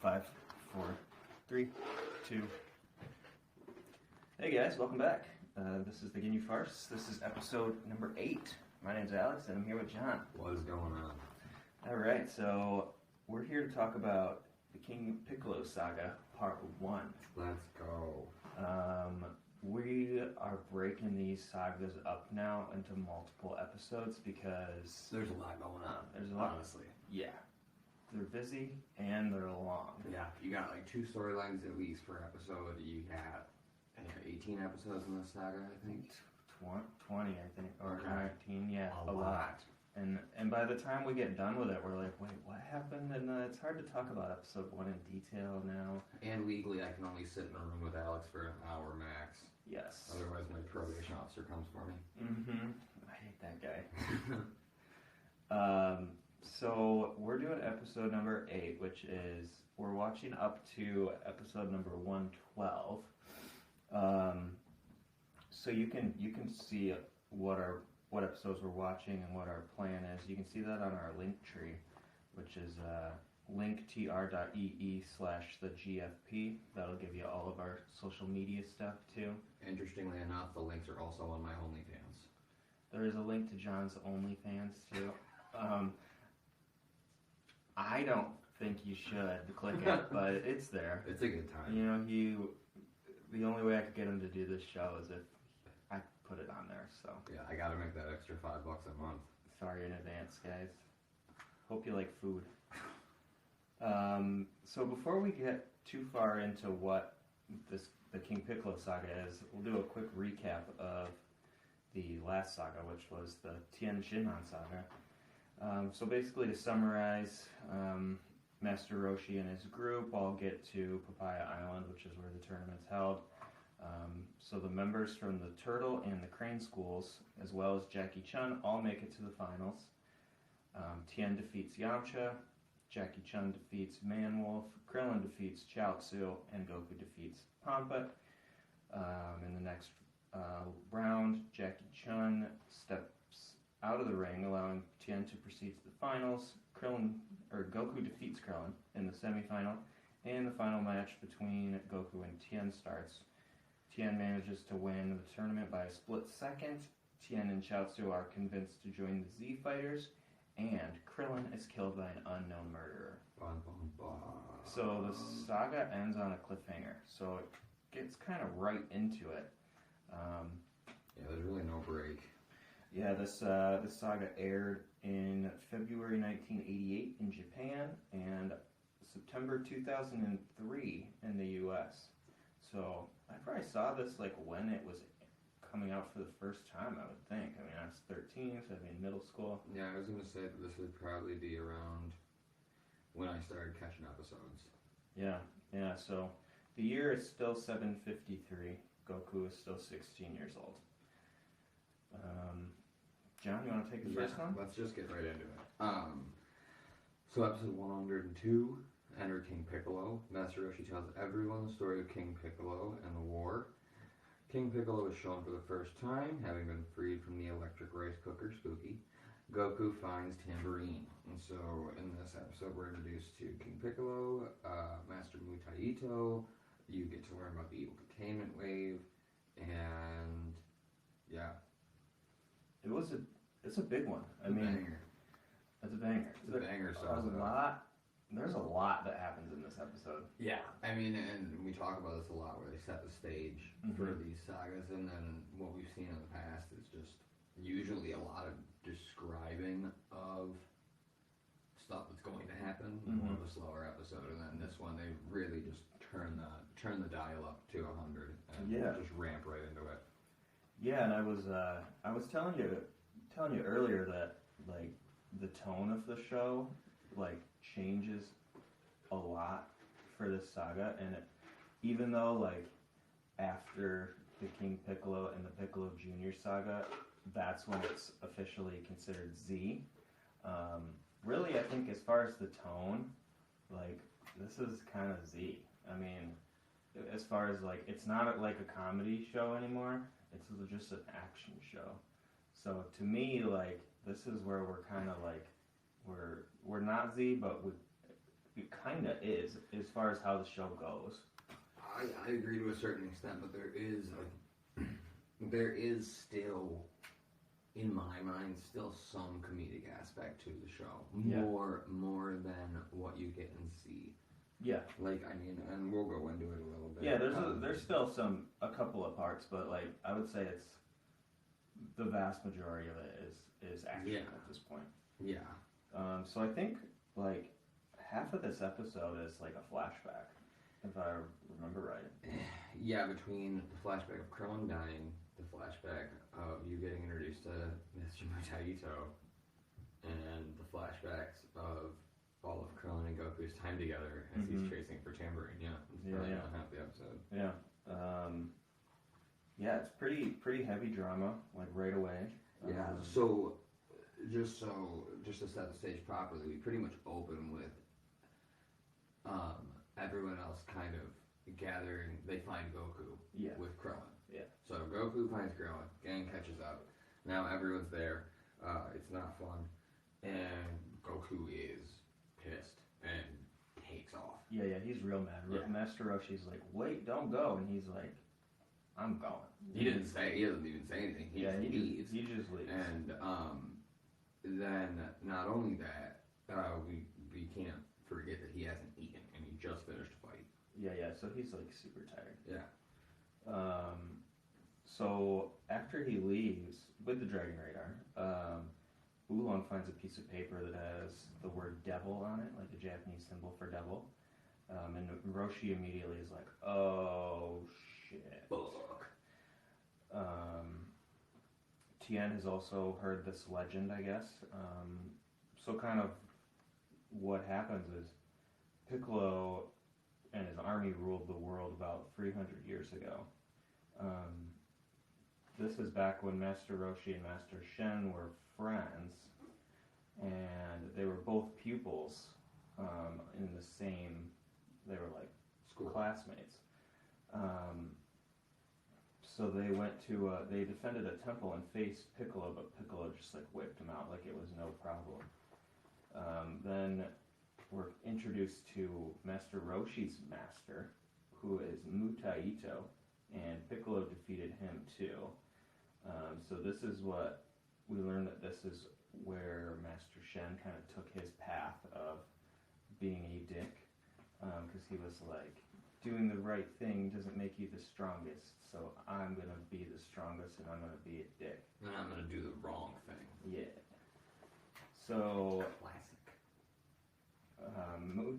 5, 4, 3, 2. Hey guys, welcome back. This is the Ginyu Farce. This is episode number 8. My name's Alex and I'm here with John. What is going on? Alright, so we're here to talk about the King Piccolo Saga, Part 1. Let's go. We are breaking these sagas up now into multiple episodes because There's a lot going on. There's a lot. Honestly. Yeah. They're busy and they're long. Yeah, you got like 2 storylines at least per episode. You got 18 episodes in this saga, I think. 20, I think, or Okay. 19, yeah, A lot. And by the time we get done with it, we're like, wait, what happened? And it's hard to talk about episode 1 in detail now. And legally, I can only sit in a room with Alex for an hour max. Yes. Otherwise, my probation officer comes for me. Mm-hmm. I hate that guy. So we're doing episode number 8, which is, we're watching up to episode number 112. So you can see what episodes we're watching and what our plan is. You can see that on our link tree, which is linktr.ee/thegfp. That'll give you all of our social media stuff too. Interestingly enough, the links are also on my OnlyFans. There is a link to John's OnlyFans too. I don't think you should click it, but it's there. It's a good time. You know, the only way I could get him to do this show is if I put it on there, so. Yeah, I gotta make that extra $5 a month. Sorry in advance, guys. Hope you like food. So before we get too far into what the King Piccolo saga is, we'll do a quick recap of the last saga, which was the Tien Shinhan saga. So basically, to summarize, Master Roshi and his group all get to Papaya Island, which is where the tournament's held. So the members from the Turtle and the Crane schools, as well as Jackie Chun, all make it to the finals. Tien defeats Yamcha, Jackie Chun defeats Manwolf, Krillin defeats Chaozu, and Goku defeats Pampa. In the next round, Jackie Chun steps out of the ring, allowing Tien to proceed to the finals. Goku defeats Krillin in the semifinal, and the final match between Goku and Tien starts. Tien manages to win the tournament by a split second. Tien and Chaozu are convinced to join the Z Fighters, and Krillin is killed by an unknown murderer. Bum, bum, bum. So the saga ends on a cliffhanger, so it gets kind of right into it. Yeah, there's really no break. Yeah, this saga aired in February 1988 in Japan and September 2003 in the U.S. So I probably saw this like when it was coming out for the first time, I would think. I mean, I was 13, so I'd be in middle school. Yeah, I was going to say that this would probably be around when I started catching episodes. Yeah, so the year is still 753. Goku is still 16 years old. John, you want to take the first one? Let's just get right into it. So episode 102, Enter King Piccolo. Master Roshi tells everyone the story of King Piccolo and the war. King Piccolo is shown for the first time, having been freed from the electric rice cooker, spooky. Goku finds Tambourine. And so in this episode we're introduced to King Piccolo, Master Mutaito. You get to learn about the evil containment wave, and yeah. It's a big one. I mean, banger. It's a banger. It's a banger. There's a lot that happens in this episode. Yeah, I mean, and we talk about this a lot, where they set the stage for these sagas, and then what we've seen in the past is just usually a lot of describing of stuff that's going to happen in one of the slower episode, and then this one they really just turn the dial up to 100 and just ramp right into it. Yeah, and I was telling you earlier that like the tone of the show like changes a lot for this saga, and even though like after the King Piccolo and the Piccolo Jr. saga, that's when it's officially considered Z. Really, I think as far as the tone, like this is kind of Z. I mean, as far as like it's not like a comedy show anymore. It's just an action show. So to me, like this is where we're kind of like we're not Z, but it kind of is, as far as how the show goes. I agree to a certain extent, but there is still, in my mind, still some comedic aspect to the show. Yeah. More than what you get and see. Yeah. Like, I mean, and we'll go into it a little bit. Yeah, there's still a couple of parts, but like I would say it's the vast majority of it is action at this point. Yeah. So I think like half of this episode is like a flashback, if I remember right. Yeah, between the flashback of Krillin dying, the flashback of you getting introduced to Mr. Mutaito, and the flashbacks of all of Krillin and Goku's time together as he's chasing for Tambourine. Yeah, it's probably not half the episode. Yeah. Yeah, it's pretty heavy drama, like right away. Yeah. So just to set the stage properly, we pretty much open with everyone else kind of gathering. They find Goku with Krillin. Yeah. So Goku finds Krillin. Gang catches up. Now everyone's there. It's not fun, and Goku is pissed and takes off. Yeah, he's real mad. Yeah. Master Roshi's like, wait, don't go, and he's like, I'm going. He doesn't even say anything. He just leaves. He just leaves. And then not only that, we can't forget that he hasn't eaten and he just finished a fight. Yeah. So he's like super tired. Yeah. So after he leaves with the Dragon Radar, Oolong finds a piece of paper that has the word devil on it, like a Japanese symbol for devil. And Roshi immediately is like, oh shit. Fuck. Tien has also heard this legend, I guess. So kind of what happens is Piccolo and his army ruled the world about 300 years ago. This is back when Master Roshi and Master Shen were friends, and they were both pupils in the same, they were like school classmates. So they went to, they defended a temple and faced Piccolo, but Piccolo just like whipped him out like it was no problem. Then we're introduced to Master Roshi's master, who is Mutaito, and Piccolo defeated him too. So this is what we learned, that this is where Master Shen kind of took his path of being a dick, because he was like, doing the right thing doesn't make you the strongest, so I'm going to be the strongest and I'm going to be a dick. And I'm going to do the wrong thing. Yeah. So, classic.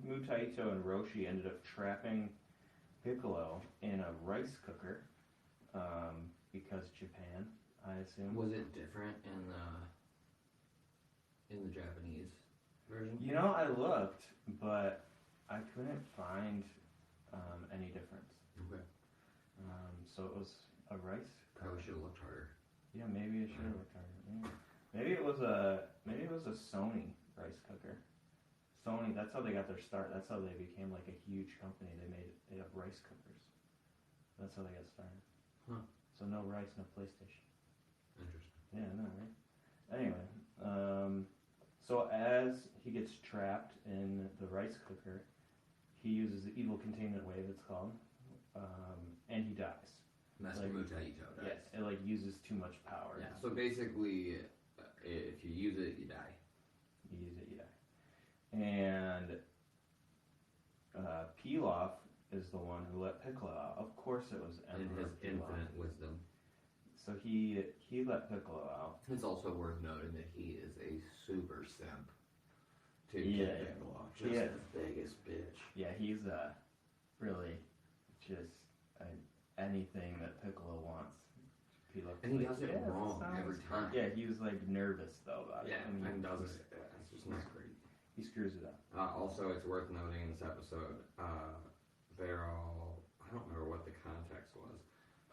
Mutaito and Roshi ended up trapping Piccolo in a rice cooker, because Japan, I assume. Was it different in the Japanese version? You know, I looked, but I couldn't find any difference. Okay. So it was a rice cooker. Probably should have looked harder. Yeah, maybe I should have looked harder. Yeah. Maybe it was a Sony rice cooker. Sony, that's how they got their start. That's how they became like a huge company. They have rice cookers. That's how they got started. Huh. So no rice, no PlayStation. Interesting. Yeah, I know, right? Anyway, so as he gets trapped in the rice cooker, he uses the evil containment wave, it's called, and he dies. Master Mutaito dies. Yes, it like uses too much power. Yeah, so basically, if you use it, you die. You use it, you die. And Pilaf is the one who let Piccolo out. Of course it was In Emperor his Pilaf. infinite wisdom. So he let Piccolo out. It's also worth noting that he is a super simp to Yeah, Piccolo. Just yeah. the biggest bitch. Yeah, he's really just anything that Piccolo wants. Pilaf And he like, does it "Yeah, wrong sounds every great." time. Yeah, he was like nervous though about Yeah, it. I mean, and does it. It's just not great. He screws it up. Also, it's worth noting in this episode, they're all, I don't remember what the context was,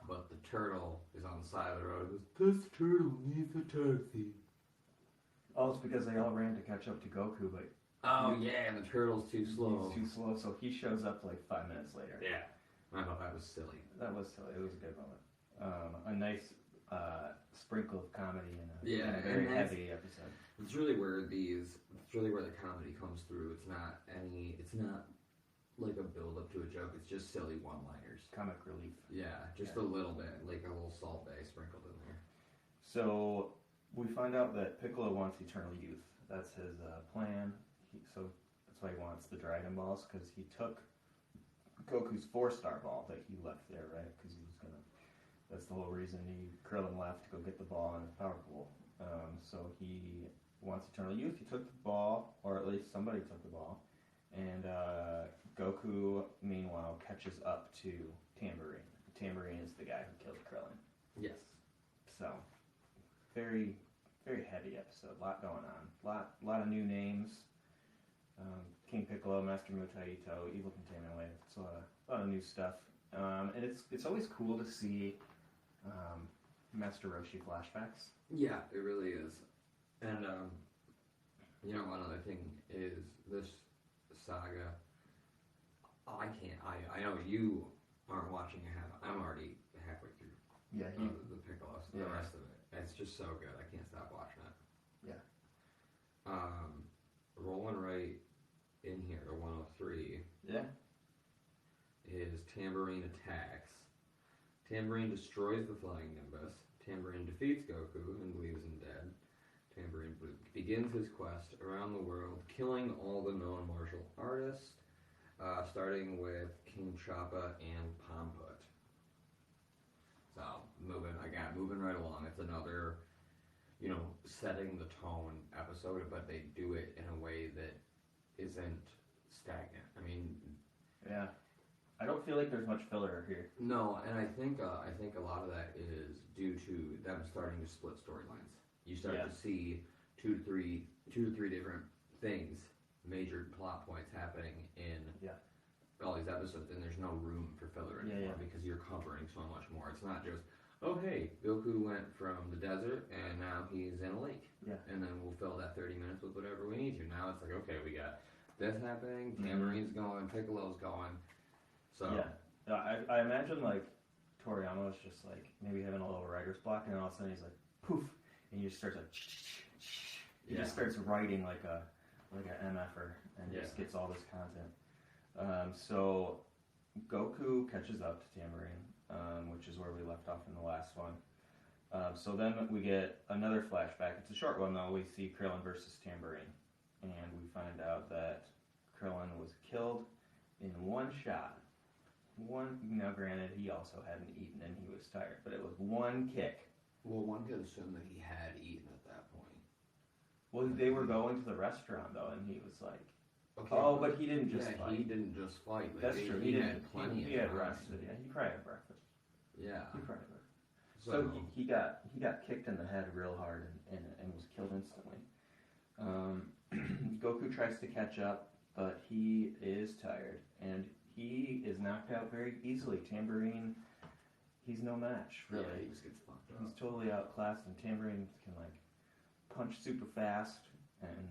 but the turtle is on the side of the road and goes, "This turtle needs a taxi." Oh, it's because they all ran to catch up to Goku, but Oh, yeah, and the turtle's too slow. he's too slow, so he shows up like 5 minutes later. Yeah. I thought that was silly. That was silly. It was a good moment. A nice sprinkle of comedy in Yeah, a very and heavy episode. It's really where the comedy comes through. It's not like a build up to a joke. It's just silly one-liners. Comic relief. Yeah, just a little bit, like a little Salt Bae sprinkled in there. So we find out that Piccolo wants eternal youth. That's his plan. So that's why he wants the Dragon Balls, because he took Goku's 4-star ball that he left there, right? Because he was gonna. That's the whole reason Krillin left to go get the ball in his power pool. So he wants eternal youth. He took the ball, or at least somebody took the ball, and Goku meanwhile catches up to Tambourine. Tambourine is the guy who killed Krillin. Yes. So very, very heavy episode. A lot going on. Lot of new names. King Piccolo, Master Mutaito, Evil Containment Wave. It's a lot of new stuff. And it's always cool to see Master Roshi flashbacks. Yeah, it really is. And one other thing is this saga. I know you aren't watching I'm already halfway through. Yeah, the Piccolo. The rest of it. It's just so good. I can't stop watching it. Yeah. Rolling right in here to 103. Yeah. Is Tambourine attacks. Tambourine destroys the flying Nimbus. Tambourine defeats Goku and leaves him dead. Tambourine begins his quest around the world, killing all the known martial artists, starting with King Choppa and Pomput. So, moving right along. It's another, setting the tone episode, but they do it in a way that isn't stagnant. I mean... Yeah. I don't feel like there's much filler here. No, and I think a lot of that is due to them starting to split storylines. You start to see two to three different things, major plot points happening in all these episodes, and there's no room for filler anymore because you're covering so much more. It's not just, oh hey, Goku went from the desert and now he's in a lake. Yeah. And then we'll fill that 30 minutes with whatever we need to. Now it's like, okay, we got this happening, Tambourine's going, Piccolo's going. So yeah, I imagine like Toriyama's just like maybe having a little writer's block, and then all of a sudden he's like poof, and he just starts like he just starts writing like an MFer and just gets all this content. So Goku catches up to Tambourine, which is where we left off in the last one. So then we get another flashback. It's a short one though. We see Krillin versus Tambourine, and we find out that Krillin was killed in one shot. Now granted, he also hadn't eaten and he was tired, but it was one kick. Well, one could assume that he had eaten at that point. Well, they were going to the restaurant though, and he was like, okay, "Oh, but he didn't just fight." He didn't just fight. That's true. He had plenty. He had rested. Yeah, he probably had breakfast. Yeah. He probably had breakfast. So he got kicked in the head real hard and was killed instantly. Goku tries to catch up, but he is tired and he is knocked out very easily. Tambourine, he's no match, really. Yeah, he just gets fucked up. He's totally outclassed, and Tambourine can like punch super fast, and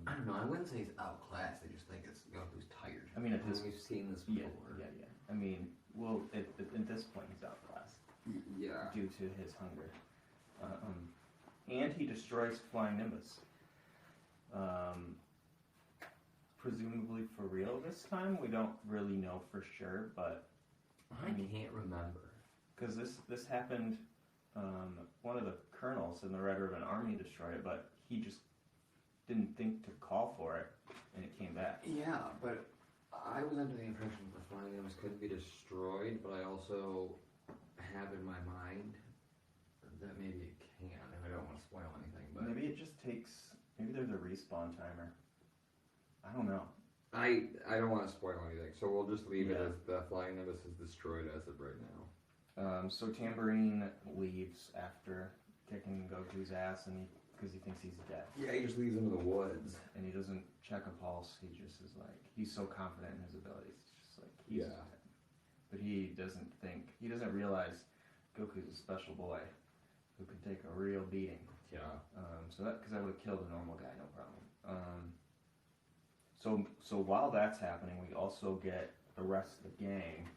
I don't know. I wouldn't say he's outclassed. I just think it's Goku's tired. I mean, we've seen this before. Yeah. I mean, well, at this point, he's outclassed. Yeah. Due to his hunger, and he destroys Flying Nimbus. Presumably for real this time. We don't really know for sure, but I can't remember because this happened. One of the colonels in the Red Ribbon Army destroyed it, but he just didn't think to call for it, and it came back. Yeah, but I was under the impression that the Flying Nimbus couldn't be destroyed, but I also have in my mind that maybe it can. I don't want to spoil anything, but maybe it just takes. Maybe there's a respawn timer. I don't know. I don't want to spoil anything, so we'll just leave it as the Flying Nimbus is destroyed as of right now. So Tambourine leaves after kicking Goku's ass, and because he thinks he's dead. Yeah, he just leaves him in the woods, and he doesn't check a pulse. He just is like he's so confident in his abilities. It's just like he's dead. But he doesn't realize Goku's a special boy who can take a real beating. Yeah. So that would have killed a normal guy, no problem. So while that's happening, we also get the rest of the gang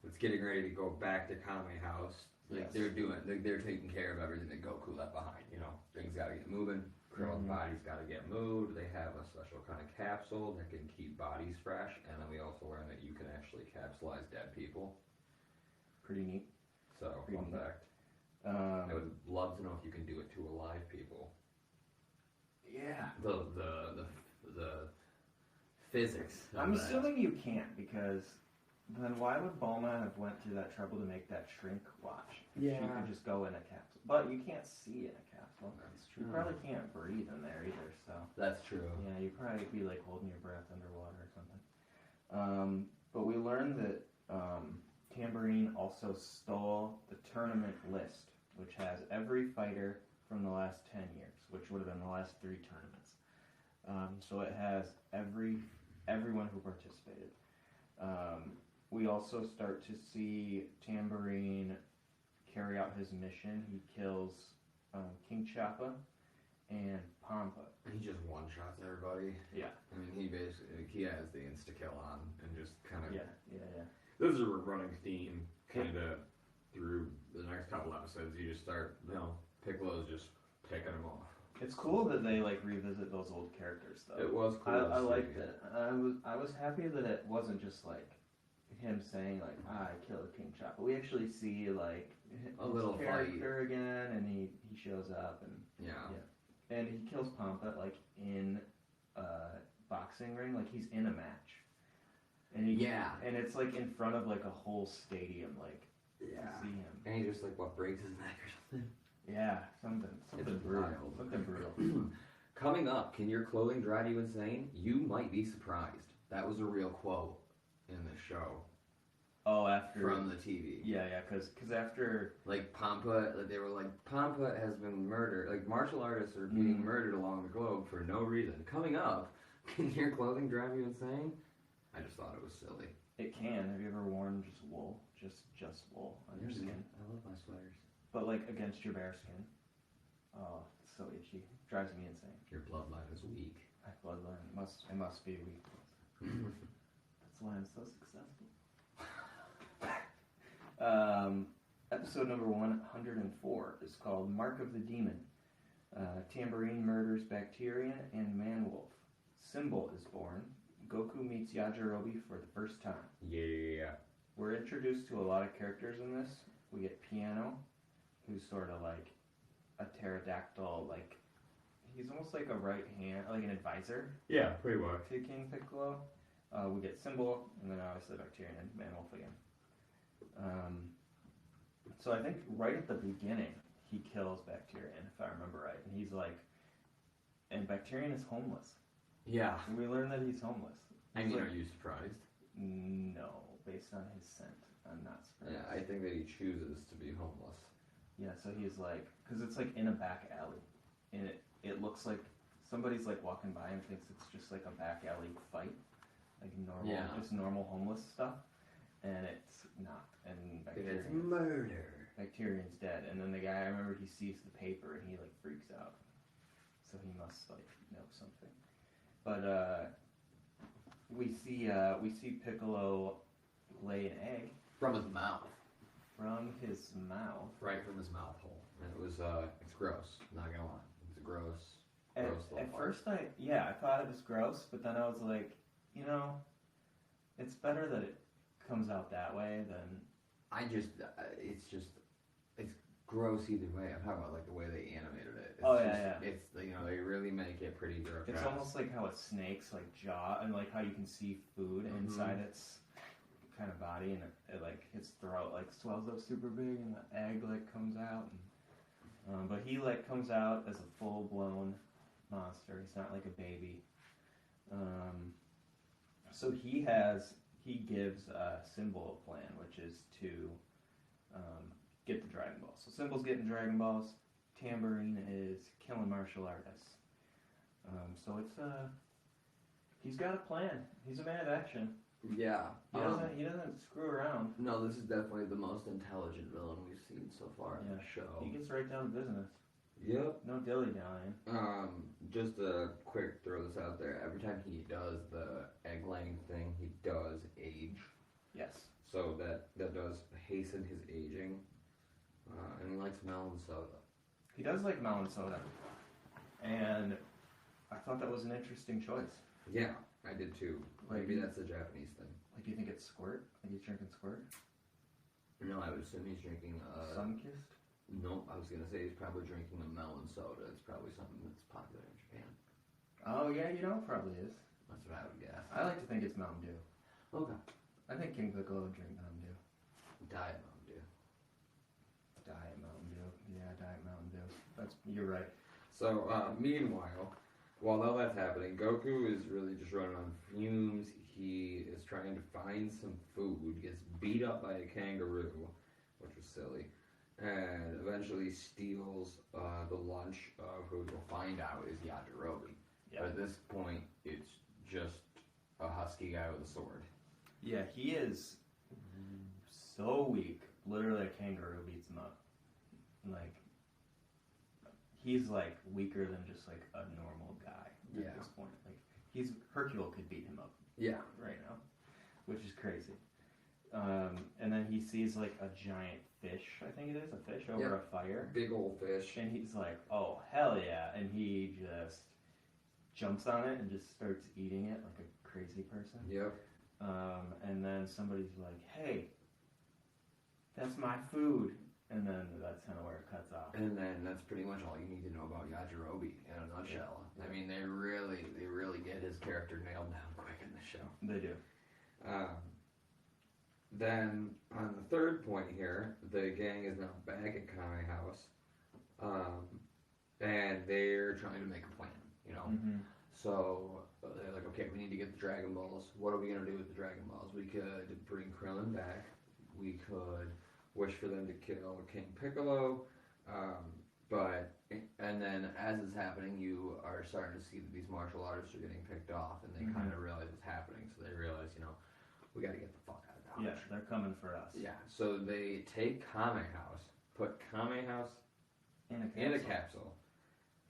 that's getting ready to go back to Kame House. Like Yes. they're taking care of everything that Goku left behind. You know, things gotta get moving. Krill's body's gotta get moved. They have a special kind of capsule that can keep bodies fresh, and then we also learn that you can actually capsulize dead people. Pretty neat. So, Pretty fun neat. fact. I would love to know if you can do it to alive people. Yeah. The physics. of I'm that. assuming you can't, because then why would Bulma have went through that trouble to make that shrink watch? She Yeah. could just go in a capsule. But you can't see in a capsule. That's You true. probably can't breathe in there either, so. That's true. Yeah, you'd probably be like holding your breath underwater or something. But we learned that Tambourine also stole the tournament list, which has every fighter from the last 10 years, which would have been the last 3 tournaments. So it has everyone who participated. We also start to see Tambourine carry out his mission. He kills King Choppa and Pampa. He just one-shots everybody. Yeah. I mean, he has the insta-kill on and just kind of... Yeah. This is a running theme kind of through the next couple episodes. You just start, Piccolo's just picking them off. It's cool that they like revisit those old characters though. It was cool. I liked it. I was happy that it wasn't just like him saying like I killed King Choppa. We actually see like A little character again, and he shows up and Yeah. and he kills Pampa like in a boxing ring, like he's in a match. And and it's like in front of like a whole stadium, like Yeah. to see him. And he just like breaks his neck or something. Yeah, something It's brutal. wild. Something brutal. Coming up, can your clothing drive you insane? You might be surprised. That was a real quote in the show Oh, after from the TV. Yeah, because after Like Pampa, they were like, Pampa has been murdered. Like martial artists are being murdered along the globe for no reason. Coming up, can your clothing drive you insane? I just thought it was silly. it can. Have you ever worn just wool, just wool on your skin? I love my sweaters. But like against your bare skin. Oh, it's so itchy. Drives me insane. Your bloodline is weak. My bloodline it must be weak. That's why I'm so successful. Episode number 104 is called Mark of the Demon. Tambourine murders Bacterian and Man-Wolf. Symbol is born. Goku meets Yajirobe for the first time. Yeah. We're introduced to a lot of characters in this. We get Piano, who's sort of like a pterodactyl, like he's almost like a right hand, like an advisor Yeah, pretty much. to King Piccolo. We get Symbol, and then obviously Bacterian and Man-Wolf again. So I think right at the beginning, he kills Bacterian, if I remember right. And he's like, and Bacterian is homeless. Yeah. We learn that he's homeless. I He's mean, like, are you surprised? no, based on his scent, I'm not surprised. Yeah, I think that he chooses to be homeless. Yeah, so he's like, because it's like in a back alley, and it looks like somebody's like walking by and thinks it's just like a back alley fight, like normal, just normal homeless stuff, and it's not. And It's murder. Bacterian's dead, and then the guy, I remember he sees the paper and he like freaks out, so he must like know something. But we see Piccolo lay an egg From his mouth. from his mouth. Right from his mouth hole. And it was, it's gross. Not gonna lie. It's a gross little At part. first, I thought it was gross, but then I was like, it's better that it comes out that way than. It's gross either way. I'm talking about like the way they animated it. It's they really make it pretty grotesque. It's almost like how a snake's like jaw, and like how you can see food inside its kind of body, and it like its throat like swells up super big, and the egg like comes out. And, but he like comes out as a full blown monster. He's not like a baby. So he gives Symbol a plan, which is to get the Dragon Balls. So Symbol's getting Dragon Balls. Tambourine is killing martial artists. So it's he's got a plan. He's a man of action. Yeah. He doesn't screw around. No, this is definitely the most intelligent villain we've seen so far in the show. He gets right down to business. Yep. No dilly-dallying. Just a quick throw this out there. Every time he does the egg laying thing, he does age. Yes. So that in his aging, and he likes melon soda. He does like melon soda, and I thought that was an interesting choice. Yeah, I did too. Maybe that's a Japanese thing. Like, do you think it's squirt? Like he's drinking squirt? No, I would assume he's drinking Sun-kissed? No, I was gonna say he's probably drinking a melon soda. It's probably something that's popular in Japan. Oh yeah, you know it probably is. That's what I would guess. I like to think it's Mountain Dew. Okay. I think King Piccolo would drink Mountain Dew. Diet Mountain Dew. Diet Mountain Dew. Yeah, Diet Mountain Dew. You're right. So, meanwhile, while all that's happening, Goku is really just running on fumes. He is trying to find some food, gets beat up by a kangaroo, which was silly, and eventually steals the lunch of who we'll find out is Yajirobe. Yeah. But at this point, it's just a husky guy with a sword. Yeah, he is so weak. Literally, a kangaroo beats him up. Like, he's like weaker than just like a normal guy at this point. Like, Hercule could beat him up. Yeah. Right now, which is crazy. And then he sees like a giant fish. I think it is a fish over a fire. Big old fish. And he's like, "Oh hell yeah!" And he just jumps on it and just starts eating it like a crazy person. Yep. And then somebody's like, "Hey, that's my food." And then that's kind of where it cuts off. And then that's pretty much all you need to know about Yajirobe in a nutshell. Yeah. I mean, they really get his character nailed down quick in the show. They do. Then on the third point here, the gang is now back at Kame House, and they're trying to make a plan. You know. Mm-hmm. So they're like, okay, we need to get the Dragon Balls. What are we gonna do with the Dragon Balls? We could bring Krillin back. We could wish for them to kill King Piccolo, and then as it's happening, you are starting to see that these martial artists are getting picked off, and they kind of realize what's happening. So they realize, we got to get the fuck out of Dodge. Yeah, they're coming for us. Yeah. So they take Kame House, put Kame House in a capsule,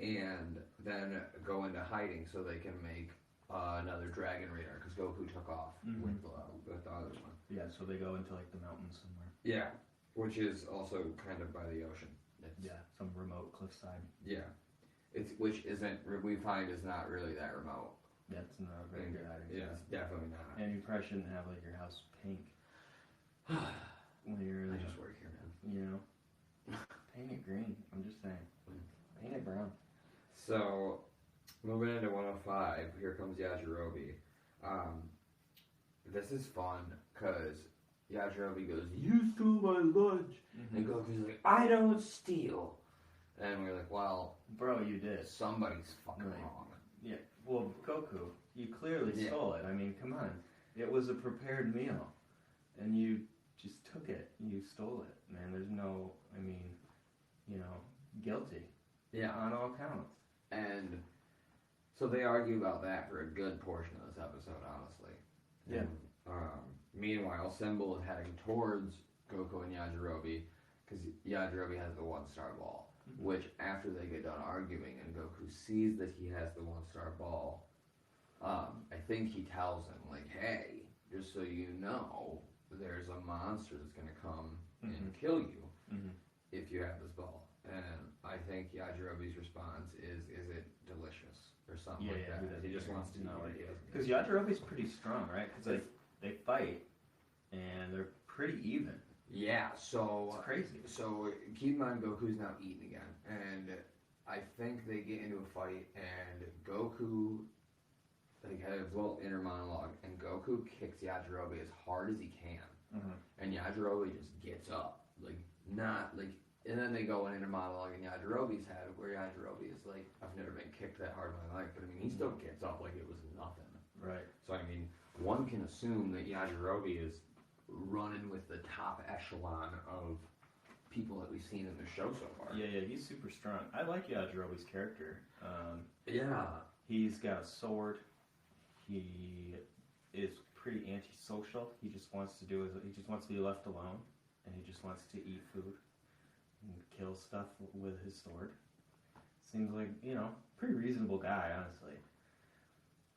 and then go into hiding so they can make another Dragon Radar because Goku took off with the other one. Yeah. So they go into like the mountains somewhere. Yeah. Which is also kind of by the ocean. Some remote cliffside. Yeah. Which we find is not really that remote. That's not a very good idea. Yeah, it's definitely not. And you probably shouldn't have like your house pink. When you're, I just work here, man. Paint it green. I'm just saying. Paint it brown. So, moving into 105, here comes Yajirobe. This is fun because Yajirobe goes, "You stole my lunch," and Goku's like, "I don't steal." And we're like, "Well, bro, you did. Somebody's fucking wrong." Yeah. Well, Goku, you clearly stole it. I mean, come on. It was a prepared meal, and you just took it. You stole it, man. There's no, guilty. Yeah, on all counts. And so they argue about that for a good portion of this episode, honestly. Yeah. And, meanwhile, Symbol is heading towards Goku and Yajirobe because Yajirobe has the one-star ball. Which, after they get done arguing and Goku sees that he has the one-star ball, I think he tells him, like, "Hey, just so you know, there's a monster that's going to come and kill you if you have this ball." And I think Yajirobe's response is it delicious? Or something like that. He just wants to know what it is. Because Yajirobe's pretty strong, right? Because they fight, and they're pretty even. Yeah, so... It's crazy. So, keep in mind, Goku's now eating again. And I think they get into a fight, and Goku... has a little inner monologue, and Goku kicks Yajirobe as hard as he can. And Yajirobe just gets up. And then they go in a monologue in Yajirobe's head, where Yajirobe is like, "I've never been kicked that hard in my life," but he still gets up like it was nothing. Right. So one can assume that Yajirobe is running with the top echelon of people that we've seen in the show so far. Yeah, he's super strong. I like Yajirobe's character. Yeah. He's got a sword. He is pretty antisocial. He just wants to be left alone, and he just wants to eat food and kill stuff with his sword. Seems like, pretty reasonable guy, honestly.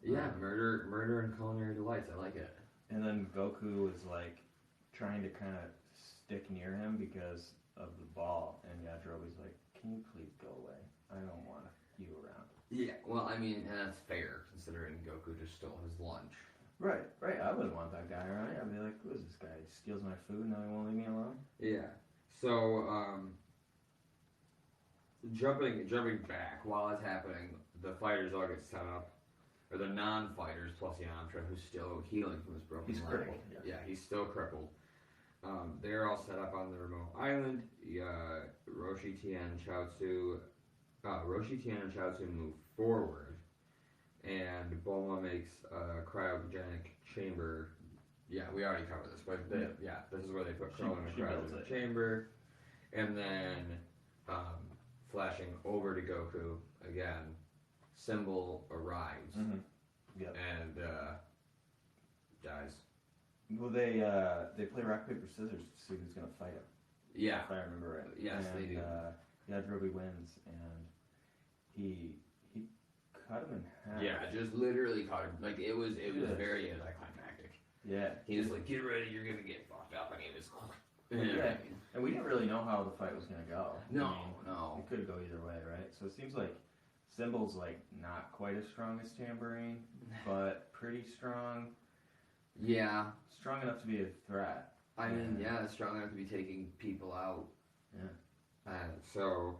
Yeah, murder and culinary delights. I like it. And then Goku is like trying to kind of stick near him because of the ball, and Yajirobe's like, "Can you please go away? I don't want you around." Yeah, well, I mean, and that's fair, considering Goku just stole his lunch. Right. I wouldn't want that guy around. I'd be like, "Who is this guy? He steals my food, now he won't leave me alone." Yeah. So, jumping back, while it's happening, the fighters all get set up, or the non-fighters plus Yamcha, who's still healing from his broken leg. He's crippled. Yeah, he's still crippled. They're all set up on the remote island. Roshi, Tien, and Chaozu move forward, and Bulma makes a cryogenic chamber. Yeah, we already covered this, but this is where they put Krillin in a cryogenic chamber, and then flashing over to Goku again, Symbol arrives and dies. Well, they play rock paper scissors to see who's gonna fight him. Yeah, if I remember right. Yes, and, they do. Yajirobe wins, and he cut him in half. Yeah, just literally cut him. Like it was very anticlimactic. Yeah, he was like, "Get ready, you're gonna get fucked up," and he was. Yeah, and we didn't really know how the fight was gonna go. No. It could go either way, right? So it seems like Symbol's like not quite as strong as Tambourine, but pretty strong. Yeah. Strong enough to be a threat. I mean, yeah, strong enough to be taking people out. Yeah. So,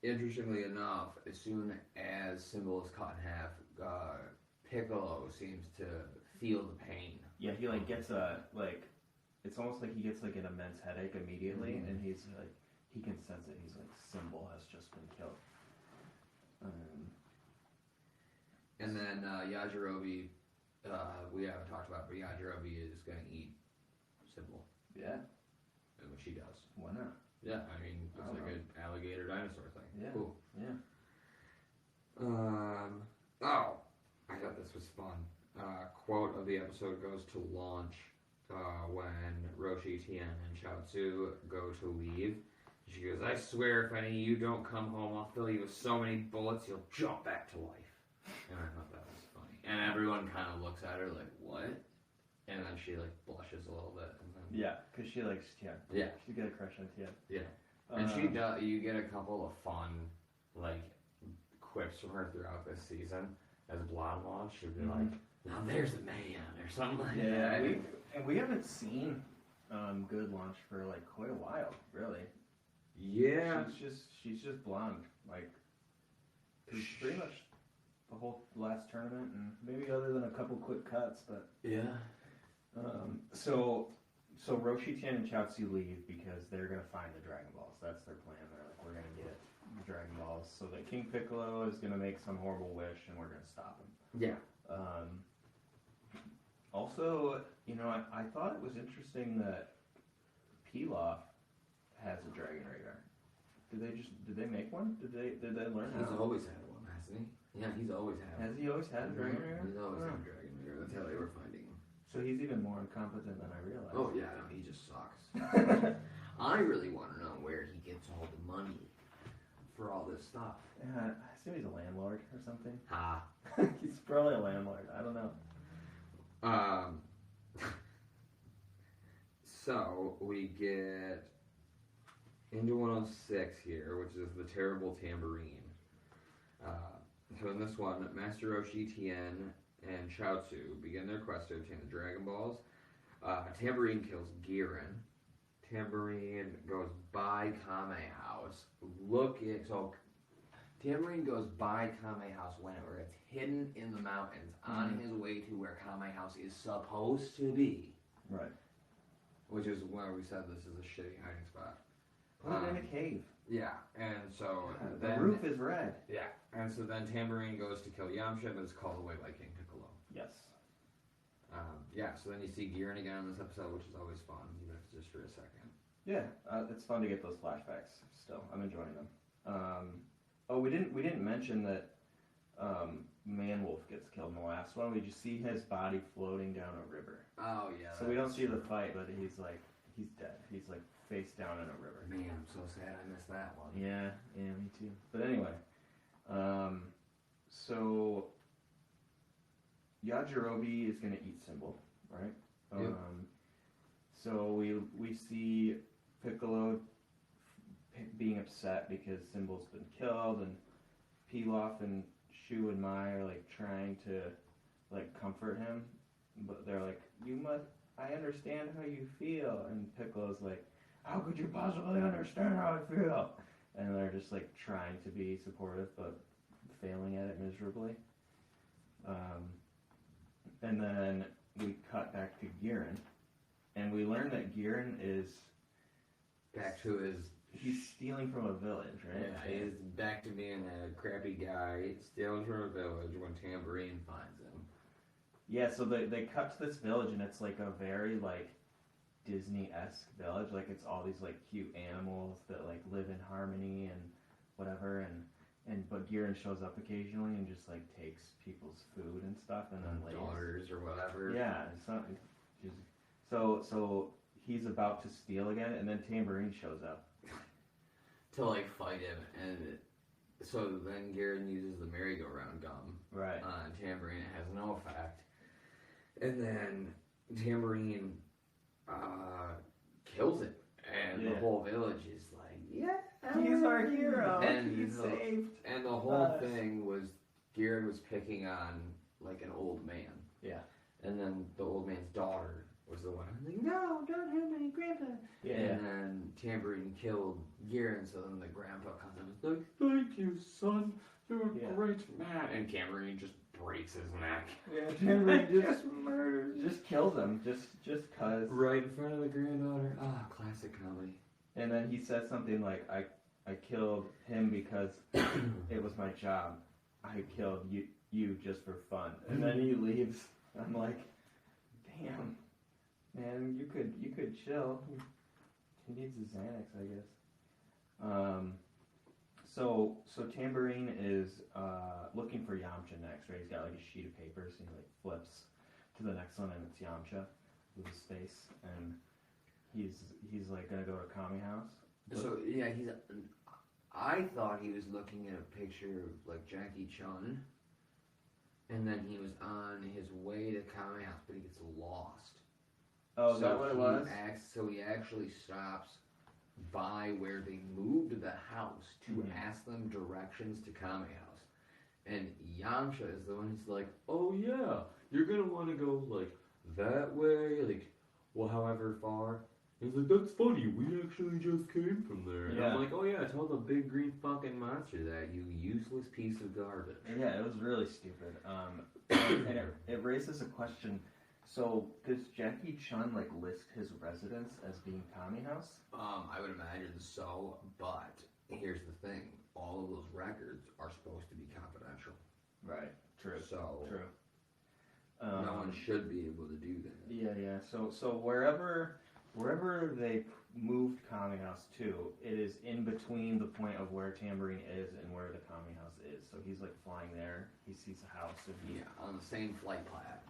interestingly enough, as soon as Symbol is cut in half, Piccolo seems to feel the pain. Yeah, he like gets it's almost like he gets like an immense headache immediately, and he's like, he can sense it. He's like, Symbol has just been killed. And then Yajirobe, we haven't talked about, but Yajirobe is going to eat Symbol. Yeah. And which he does. Why not? Yeah, I mean, it's like an alligator dinosaur thing. Yeah. Cool. Yeah. I thought this was fun. Quote of the episode goes to launch when Roshi, Tien, and Chaozu go to leave. She goes, "I swear if any of you don't come home, I'll fill you with so many bullets you'll jump back to life." And I thought that was funny. And everyone kind of looks at her like, "What?" And then she like blushes a little bit. And then, yeah, because she likes Tien. Yeah. She's got a crush on Tien. Yeah. And she does. You get a couple of fun like quips from her throughout this season. As Blonde Launch, she'd be like, "Now there's a man," or something like that. And we haven't seen Good Launch for like quite a while, really. Yeah. She's just blonde, like pretty much the whole last tournament, and maybe other than a couple quick cuts, but yeah. So Roshi, Tien, and Chaozu leave because they're gonna find the Dragon Balls. That's their plan. They're like, we're gonna get the Dragon Balls, so that King Piccolo is gonna make some horrible wish, and we're gonna stop him. Yeah. Also, I thought it was interesting that Pilaf has a Dragon Radar. Did they make one? Did they learn how? He's always had one, hasn't he? Yeah, he's always had one. Has he always had a Dragon Radar? He's always had a Dragon Radar. That's how they were finding him. So he's even more incompetent than I realized. Oh yeah, no, he just sucks. I really want to know where he gets all the money for all this stuff. Yeah, I assume he's a landlord or something. He's probably a landlord. I don't know. So we get into 106 here, which is the terrible tambourine. So in this one, Master Roshi, Tien, and Chaozu begin their quest to obtain the Dragon Balls. Tambourine kills Giran. Tambourine goes by Kame House. Tambourine goes by Kame House whenever it's hidden in the mountains on his way to where Kame House is supposed to be. Right. Which is where we said this is a shitty hiding spot. Put it in a cave. Yeah, and so the roof is red. Yeah, and so then Tambourine goes to kill Yamcha, but is called away by King Piccolo. Yes. So then you see Giran again in this episode, which is always fun, even if it's just for a second. Yeah, it's fun to get those flashbacks. Still, I'm enjoying them. We didn't mention that Manwolf gets killed in the last one. We just see his body floating down a river. Oh yeah. So we don't see the fight, but he's dead. He's like face down in a river. Man, I'm so sad I missed that one. Yeah, me too. But anyway, so Yajirobe is gonna eat Symbol, right? Yep. So we see Piccolo being upset because Symbol's been killed, and Pilaf and Shu and Mai are like trying to like comfort him, but they're like, I understand how you feel, and Piccolo's like, how could you possibly understand how I feel? And they're just like trying to be supportive, but failing at it miserably. And then we cut back to Giran, and we learn that Giran is back to his. He's stealing from a village, right? Yeah, he's back to being a crappy guy, stealing from a village when Tambourine finds him. Yeah, so they cut to this village, and it's like a very like Disney-esque village. Like it's all these like cute animals that like live in harmony and whatever, but Giran shows up occasionally and just like takes people's food and stuff, and then like daughters or whatever. Yeah, so he's about to steal again, and then Tambourine shows up to like fight him, and so then Giran uses the merry-go-round gum right on Tambourine. It has no effect, and then Tambourine kills it, and the whole village is like, yeah, he's our hero, and he's saved. And the whole thing was Giran was picking on like an old man. Yeah. And then the old man's daughter was the one like, no, don't hurt me, Grandpa. Yeah. And then Tambourine killed Giran, so then the grandpa comes in and is like, thank you, son, you're a great man. And Tambourine just breaks his neck. Yeah, Tambourine just murders, just kills him, just cause. Right in front of the granddaughter. Ah, classic comedy. And then he says something like, I killed him because it was my job. I killed you just for fun. And then he leaves. I'm like, damn, man, you could chill. He needs a Xanax, I guess. So Tambourine is looking for Yamcha next, right? He's got like a sheet of paper, so he like flips to the next one, and it's Yamcha with his face, and he's like gonna go to Kami House. So yeah, I thought he was looking at a picture of like Jackie Chun, and then he was on his way to Kami House, but he gets lost. Oh, is that what it was? So he actually stops by where they moved the house to ask them directions to Kami House. And Yamcha is the one who's like, oh yeah, you're gonna want to go like that way, like, well, however far. He's like, that's funny, we actually just came from there. And I'm like, oh yeah, tell the big green fucking monster that, you useless piece of garbage. Yeah, it was really stupid. And it raises a question. So, does Jackie Chun like list his residence as being Kami House? I would imagine so, but here's the thing. All of those records are supposed to be confidential. Right, true. So, true. No one should be able to do that. Yeah. So wherever they moved Kami House to, it is in between the point of where Tambourine is and where the Kami House is. So he's like flying there. He sees a house, and on the same flight path.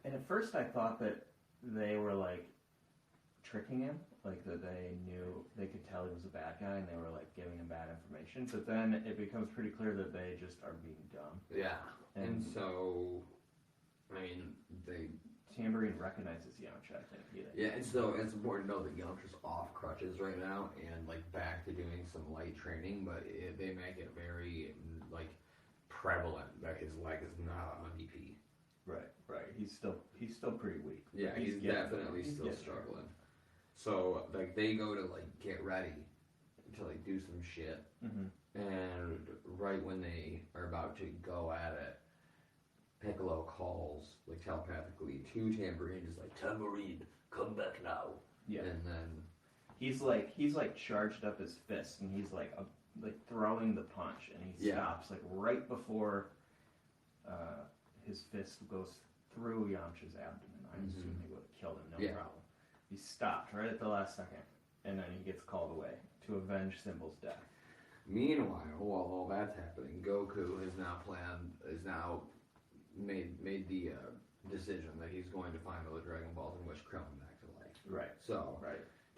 And at first I thought that they were like tricking him, like that they could tell he was a bad guy, and they were like giving him bad information. But then it becomes pretty clear that they just are being dumb. Yeah, and so I mean Tambourine recognizes Yamcha, I think. Yeah, and so it's important to know that Yamcha's off crutches right now and like back to doing some light training, but they make it very like prevalent that his leg is not on DP. Right. He's still pretty weak. Yeah, he's definitely still struggling. So like they go to like get ready to like do some shit, and right when they are about to go at it, Piccolo calls like telepathically to Tambourine, just like, Tambourine, come back now. Yeah. And then he's like charged up his fist, and he's like throwing the punch, and he stops like right before his fist goes through Yamcha's abdomen. I assume he would have killed him, no problem. He stopped right at the last second, and then he gets called away to avenge Symbol's death. Meanwhile, while all that's happening, Goku has now made the decision that he's going to find all the Dragon Balls and wish Krillin back to life. Right. So,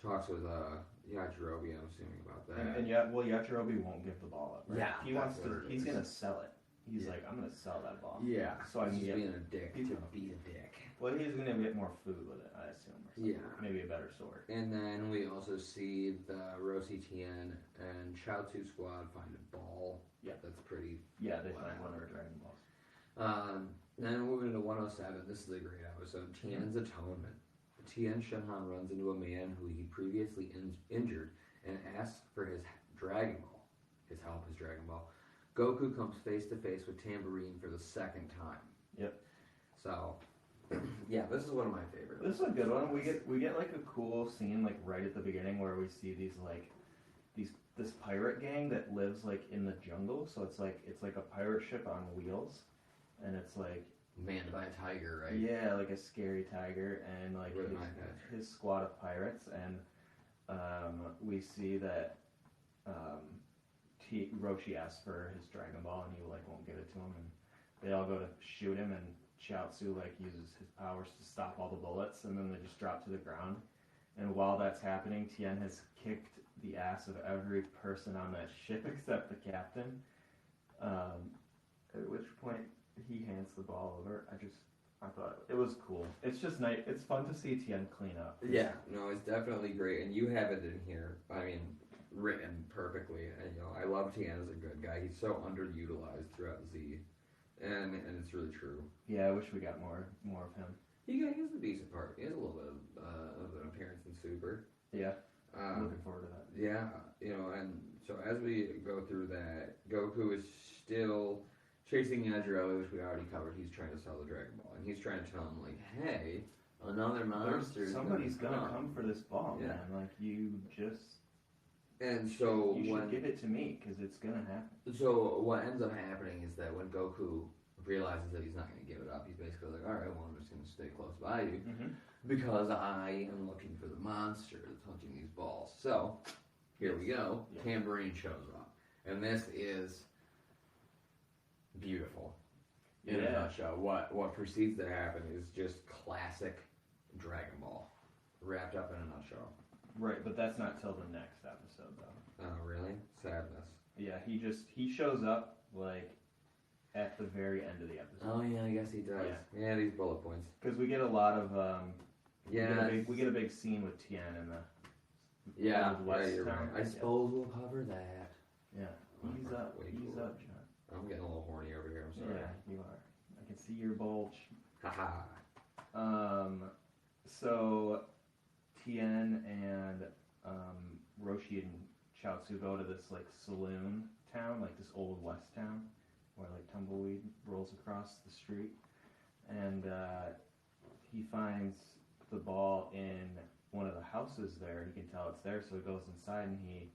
talks with Yajirobe, I'm assuming about that. And Yajirobe won't give the ball up, right? Yeah. He's gonna sell it. He's like, I'm gonna sell that ball. Yeah. So I can get... being a dick to be a dick. Well, he's gonna get more food with it, I assume. Or something. Yeah. Maybe a better sword. And then we also see the Roshi Tien and Chaozu squad find a ball. Yeah. That's pretty. Yeah, they find one of her Dragon Balls. Then moving into 107, this is a great episode. Tien's Atonement. Tien Shinhan runs into a man who he previously injured and asks for his Dragon Ball. His Dragon Ball. Goku comes face to face with Tambourine for the second time. Yep. So, yeah, this is one of my favorites. This is a good one. We get like a cool scene like right at the beginning where we see this pirate gang that lives like in the jungle. So it's like a pirate ship on wheels, and it's like manned by a tiger, right? Yeah, like a scary tiger, and like his squad of pirates, and we see that Roshi asks for his Dragon Ball, and he like won't give it to him, and they all go to shoot him, and Chaozu like uses his powers to stop all the bullets, and then they just drop to the ground. And while that's happening, Tien has kicked the ass of every person on that ship except the captain. At which point he hands the ball over. I thought it was cool. It's just nice. It's fun to see Tien clean up. Yeah, no, it's definitely great, and you have it in here. I mean, written perfectly. And I love Tien as a good guy. He's so underutilized throughout Z, and it's really true. Yeah, I wish we got more of him. He has a decent part. He has a little bit of an appearance in Super. Yeah. Looking forward to that. Yeah, and so as we go through that, Goku is still chasing Yajirobe, which we already covered. He's trying to sell the Dragon Ball, and he's trying to tell him, like, hey, another monster. Somebody's gonna come for this ball, man. Like, you just. And so you should give it to me because it's gonna happen. So what ends up happening is that when Goku realizes that he's not going to give it up, he's basically like, all right, well, I'm just going to stay close by you because I am looking for the monster that's hunting these balls. So here we go. Yeah. Tambourine shows up, and this is beautiful. In a nutshell, what proceeds to happen is just classic Dragon Ball wrapped up in a nutshell. Right, but that's not till the next episode, though. Oh, really? Sadness. Yeah, he shows up like at the very end of the episode. Oh yeah, I guess he does. Yeah, these bullet points. Because we get a lot of we get a big scene with Tien in the West you're town. right. I suppose we'll cover that. Yeah, ease up, John. I'm getting a little horny over here. I'm sorry. Yeah, you are. I can see your bulge. Haha. So Tien and Roshi and Chaozu go to this like saloon town, like this old West town, where like tumbleweed rolls across the street, and he finds the ball in one of the houses there. He can tell it's there, so he goes inside and he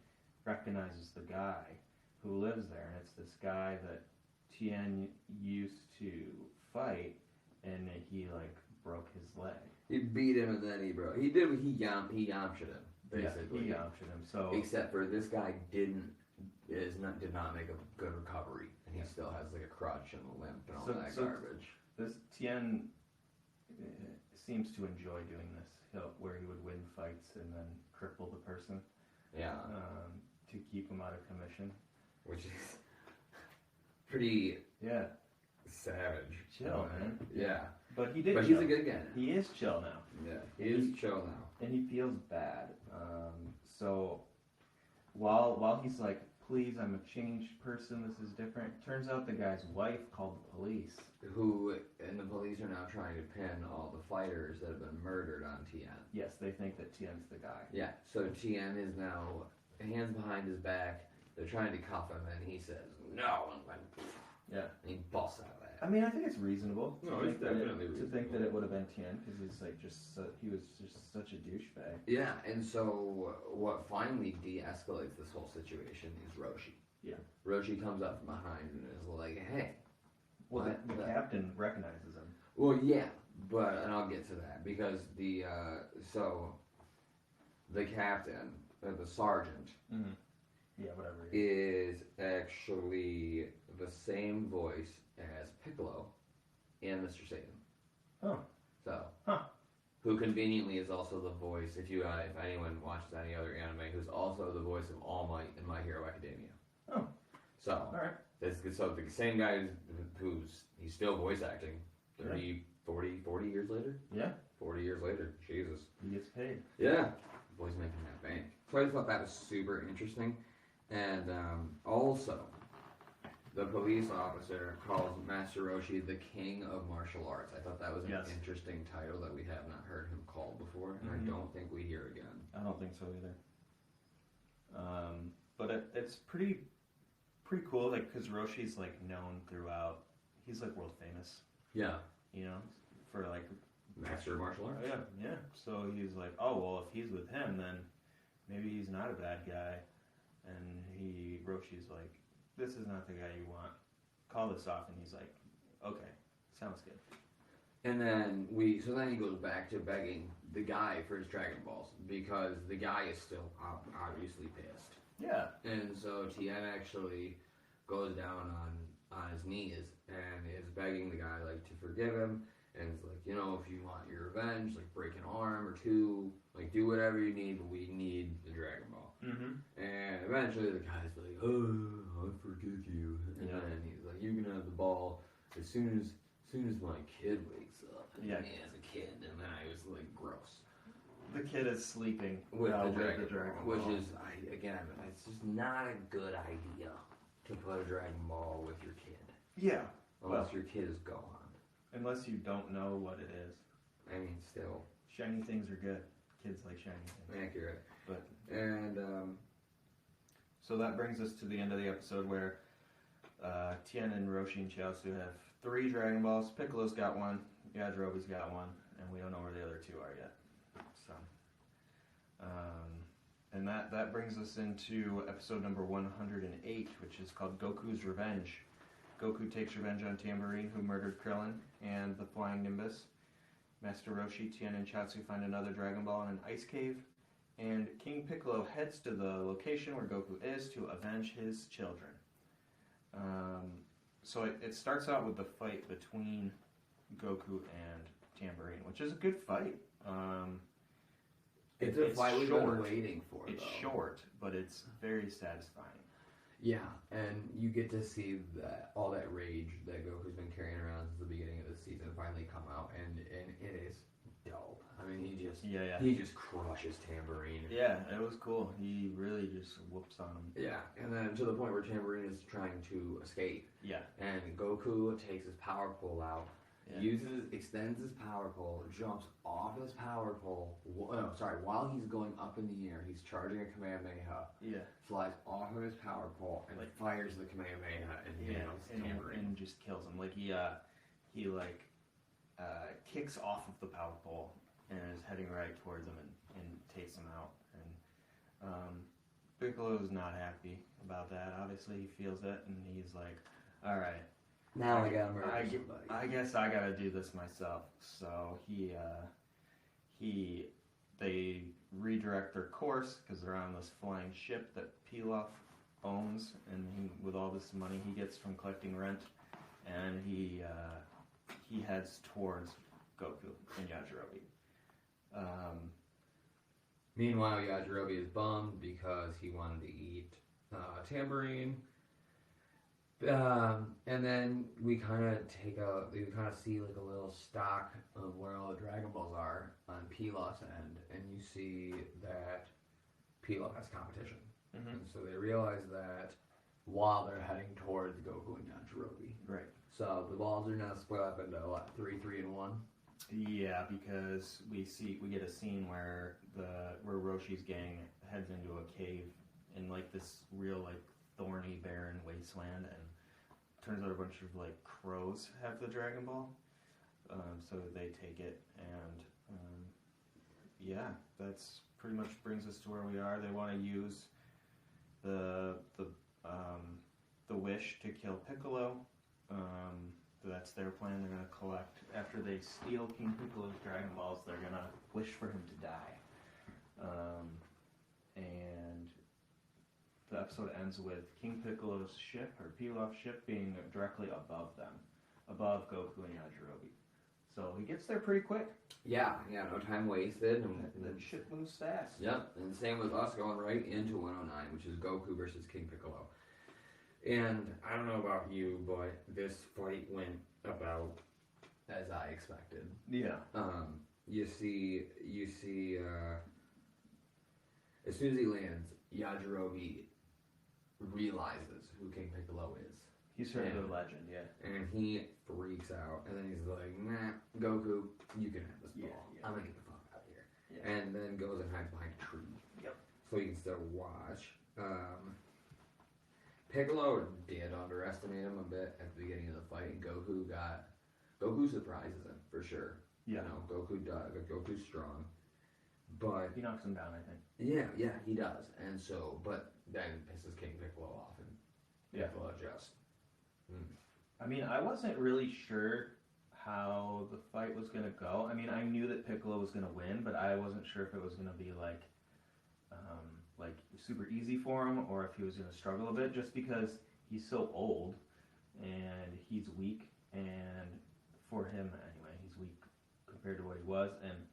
recognizes the guy who lives there, and it's this guy that Tien used to fight, and he like broke his leg. He beat him and then he broke. He yamched him basically. Yeah, he yamched him. So except for this guy did not make a good recovery, and he still has like a crutch and a limp and all that garbage. This Tien seems to enjoy doing this, where he would win fights and then cripple the person. Yeah. To keep him out of commission. Which is pretty. Yeah. Savage. Chill, man. Yeah. But he did. But he's a good guy. He is chill now. Yeah. He is chill now. And he feels bad. So while he's like, please, I'm a changed person, this is different. Turns out the guy's wife called the police. And the police are now trying to pin all the fighters that have been murdered on Tien. Yes, they think that Tien's the guy. Yeah, so Tien is now hands behind his back. They're trying to cuff him, and he says, no. And he busts out of that. I mean, I think it's reasonable. No, it's definitely reasonable. To think that it would have been Tien, because he's like he was just such a douchebag. Yeah, and so what finally de-escalates this whole situation is Roshi. Yeah. Roshi comes up from behind and is like, hey. Well, the captain recognizes him. Well, yeah, and I'll get to that, because the captain, the sergeant, yeah, whatever, is actually the same voice as Piccolo and Mr. Satan. Oh. So, who conveniently is also the voice, if anyone watches any other anime, who's also the voice of All Might in My Hero Academia. Oh. So, all right. So the same guy he's still voice acting 30, 40 years later. Yeah. 40 years later. Jesus. He gets paid. Yeah. Boy's making that bank. So I just thought that was super interesting. And also, the police officer calls Master Roshi the King of Martial Arts. I thought that was an interesting title that we have not heard him called before, and I don't think we hear again. I don't think so either. But it's pretty cool, like, because Roshi's like known throughout. He's like world famous. Yeah. You know, for like Master of Martial Arts. Yeah. So he's like, oh well, if he's with him, then maybe he's not a bad guy. And Roshi's like, this is not the guy you want. Call this off, and he's like, okay, sounds good. And then so then he goes back to begging the guy for his Dragon Balls because the guy is still obviously pissed. Yeah. And so Tien actually goes down on his knees and is begging the guy like to forgive him. And it's like, you know, if you want your revenge, like break an arm or two, like do whatever you need, but we need the Dragon Ball. Mm-hmm. And eventually the guy's like, oh, I forgive you. And then he's like, you can have the ball as soon as my kid wakes up. And he has a kid, and then I was like, gross. The kid is sleeping with the Dragon Ball. Which is, it's just not a good idea to put a Dragon Ball with your kid. Yeah. Unless your kid is gone. Unless you don't know what it is. I mean, still. Shiny things are good. Kids like shiny things. Accurate. And so that brings us to the end of the episode where Tien and Roshi and Chiaotzu have 3 Dragon Balls. Piccolo's got 1. Yajirobe's got 1. And we don't know where the other 2 are yet. So, and that brings us into episode number 108, which is called Goku's Revenge. Goku takes revenge on Tambourine, who murdered Krillin and the Flying Nimbus. Master Roshi, Tien, and Chiaotzu find another Dragon Ball in an ice cave, and King Piccolo heads to the location where Goku is to avenge his children. So it starts out with the fight between Goku and Tambourine, which is a good fight. It's a fight we've been waiting for, It's short, but it's very satisfying. Yeah, and you get to see all that rage that Goku's been carrying around since the beginning of the season finally come out, and it is dope. I mean, he just crushes Tambourine. Yeah, it was cool. He really just whoops on him. Yeah, and then to the point where Tambourine is trying to escape. Yeah. And Goku takes his power pole out, extends his power pole, jumps off his power pole. While he's going up in the air, he's charging a Kamehameha. Yeah. Flies off of his power pole and fires the Kamehameha and nails Tambourine. And just kills him. Like he kicks off of the power pole and is heading right towards him and takes him out. And Piccolo's not happy about that. Obviously, he feels it, and he's like, "All right, now I gotta murder somebody. I guess I gotta do this myself." So they redirect their course because they're on this flying ship that Pilaf owns, and with all this money he gets from collecting rent, and he heads towards Goku and Yajirobe. Meanwhile, Yajirobe is bummed because he wanted to eat Tambourine. And then we kind of see like a little stock of where all the Dragon Balls are on Pilaf's end, and you see that Pilaf has competition. Mm-hmm. And so they realize that while they're heading towards Goku and Yajirobe. Right. So the balls are now split up into what, 3, 3, and 1? Yeah, because we get a scene where Roshi's gang heads into a cave in like this real like thorny, barren wasteland, and turns out a bunch of like crows have the Dragon Ball, so they take it, and that's pretty much brings us to where we are. They want to use the wish to kill Piccolo. That's their plan. They're gonna collect after they steal King Piccolo's Dragon Balls. They're gonna wish for him to die, and the episode ends with King Piccolo's ship, or Pilaf's ship, being directly above them, above Goku and Yajirobe. So he gets there pretty quick. Yeah, no time wasted. And the ship moves fast. Yep, and same with us going right into 109, which is Goku versus King Piccolo. And I don't know about you, but this fight went about as I expected. Yeah. You see, as soon as he lands, Yajirobe realizes who King Piccolo is. He's heard of the legend, yeah. And he freaks out, and then he's like, nah, Goku, you can have this ball. Yeah. I'm gonna get the fuck out of here. Yeah. And then goes and hides behind a tree. Yep. So he can still watch. Piccolo did underestimate him a bit at the beginning of the fight, and Goku surprises him, for sure. Yeah. You know, Goku's strong. But he knocks him down, I think. yeah, he does. And so, but then pisses King Piccolo off, and Piccolo just. I mean, I wasn't really sure how the fight was gonna go. I mean, I knew that Piccolo was gonna win, but I wasn't sure if it was gonna be like super easy for him, or if he was gonna struggle a bit, just because he's so old and he's weak, and for him anyway, he's weak compared to what he was, and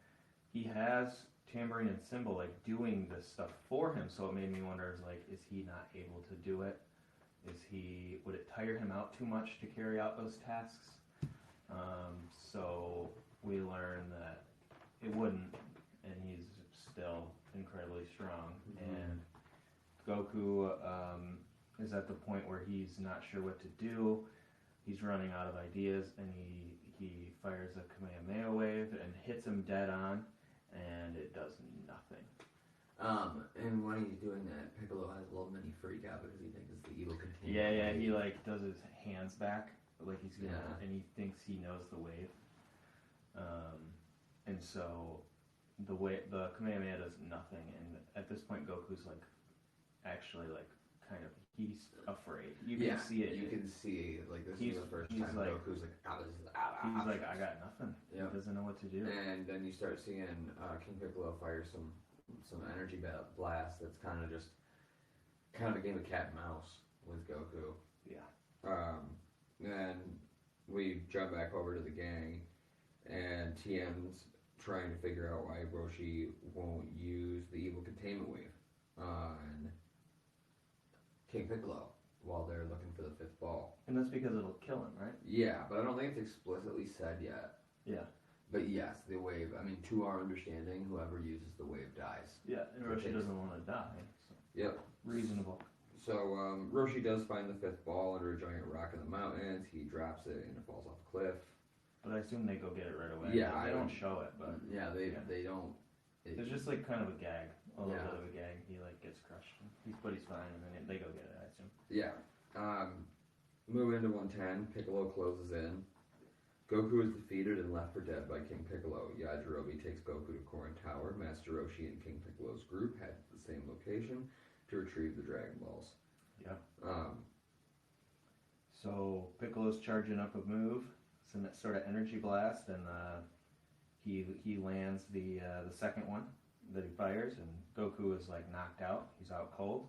he has Tambourine and Cymbal like doing this stuff for him, so it made me wonder, is he not able to do it? Would it tire him out too much to carry out those tasks? So we learned that it wouldn't, and he's still incredibly strong. Mm-hmm. And Goku is at the point where he's not sure what to do. He's running out of ideas, and he fires a Kamehameha wave and hits him dead on, and it does nothing. And when he's doing that, Piccolo has a little mini freak out because he thinks it's the evil container. Yeah, he does his hands back, like he's gonna, and he thinks he knows the wave. And so the Kamehameha does nothing, and at this point Goku's actually he's afraid. You can see it. You can see this is the first time Goku's he's I got nothing. Yep. He doesn't know what to do. And then you start seeing King Piccolo fire some energy blast that's kind of a game of cat and mouse with Goku. Yeah. And we jump back over to the gang, and Tien's trying to figure out why Roshi won't use the evil containment wave on King Piccolo while they're looking for the fifth ball. And that's because it'll kill him, right? Yeah, but I don't think it's explicitly said yet. Yeah. But yes, the wave, to our understanding, whoever uses the wave dies. Yeah, and Roshi doesn't want to die. So. Yep. Reasonable. So Roshi does find the fifth ball under a giant rock in the mountains. He drops it and it falls off a cliff. But I assume they go get it right away. Yeah, they don't show it, but yeah, they don't. It's just kind of a gag, a little bit of a gag. He gets crushed, but he's fine, and then they go get it. I assume. Yeah. Moving into 110, Piccolo closes in. Goku is defeated and left for dead by King Piccolo. Yajirobe takes Goku to Korin Tower. Master Roshi and King Piccolo's group head to the same location to retrieve the Dragon Balls. Yeah. So Piccolo's charging up a move. It's that sort of energy blast, and he lands the second one that he fires, and Goku is knocked out. He's out cold.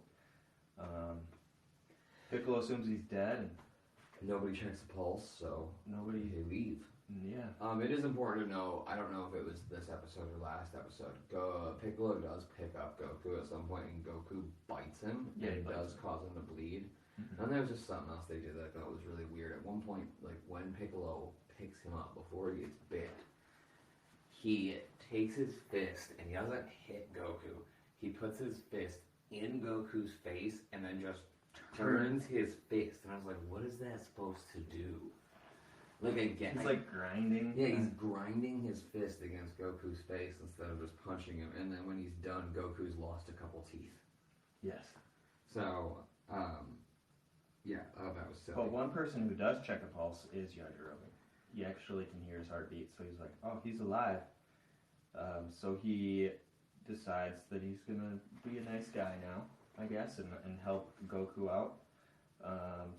Piccolo assumes he's dead, and nobody checks the pulse, so they leave. Yeah. It is important to know, I don't know if it was this episode or last episode, Piccolo does pick up Goku at some point, and Goku bites him, and it does cause him to bleed. Mm-hmm. And there was just something else they did that I thought was really weird. At one point, when Piccolo picks him up before he gets bit, he takes his fist, and he doesn't hit Goku. He puts his fist in Goku's face, and then just turns his fist. And I was like, what is that supposed to do? Again, he's grinding. Yeah, he's grinding his fist against Goku's face instead of just punching him. And then when he's done, Goku's lost a couple teeth. Yes. So, yeah, that was silly. But one person who does check a pulse is Yajirobe. He actually can hear his heartbeat, so he's like, oh, he's alive. So he decides that he's gonna be a nice guy now, I guess, and help Goku out.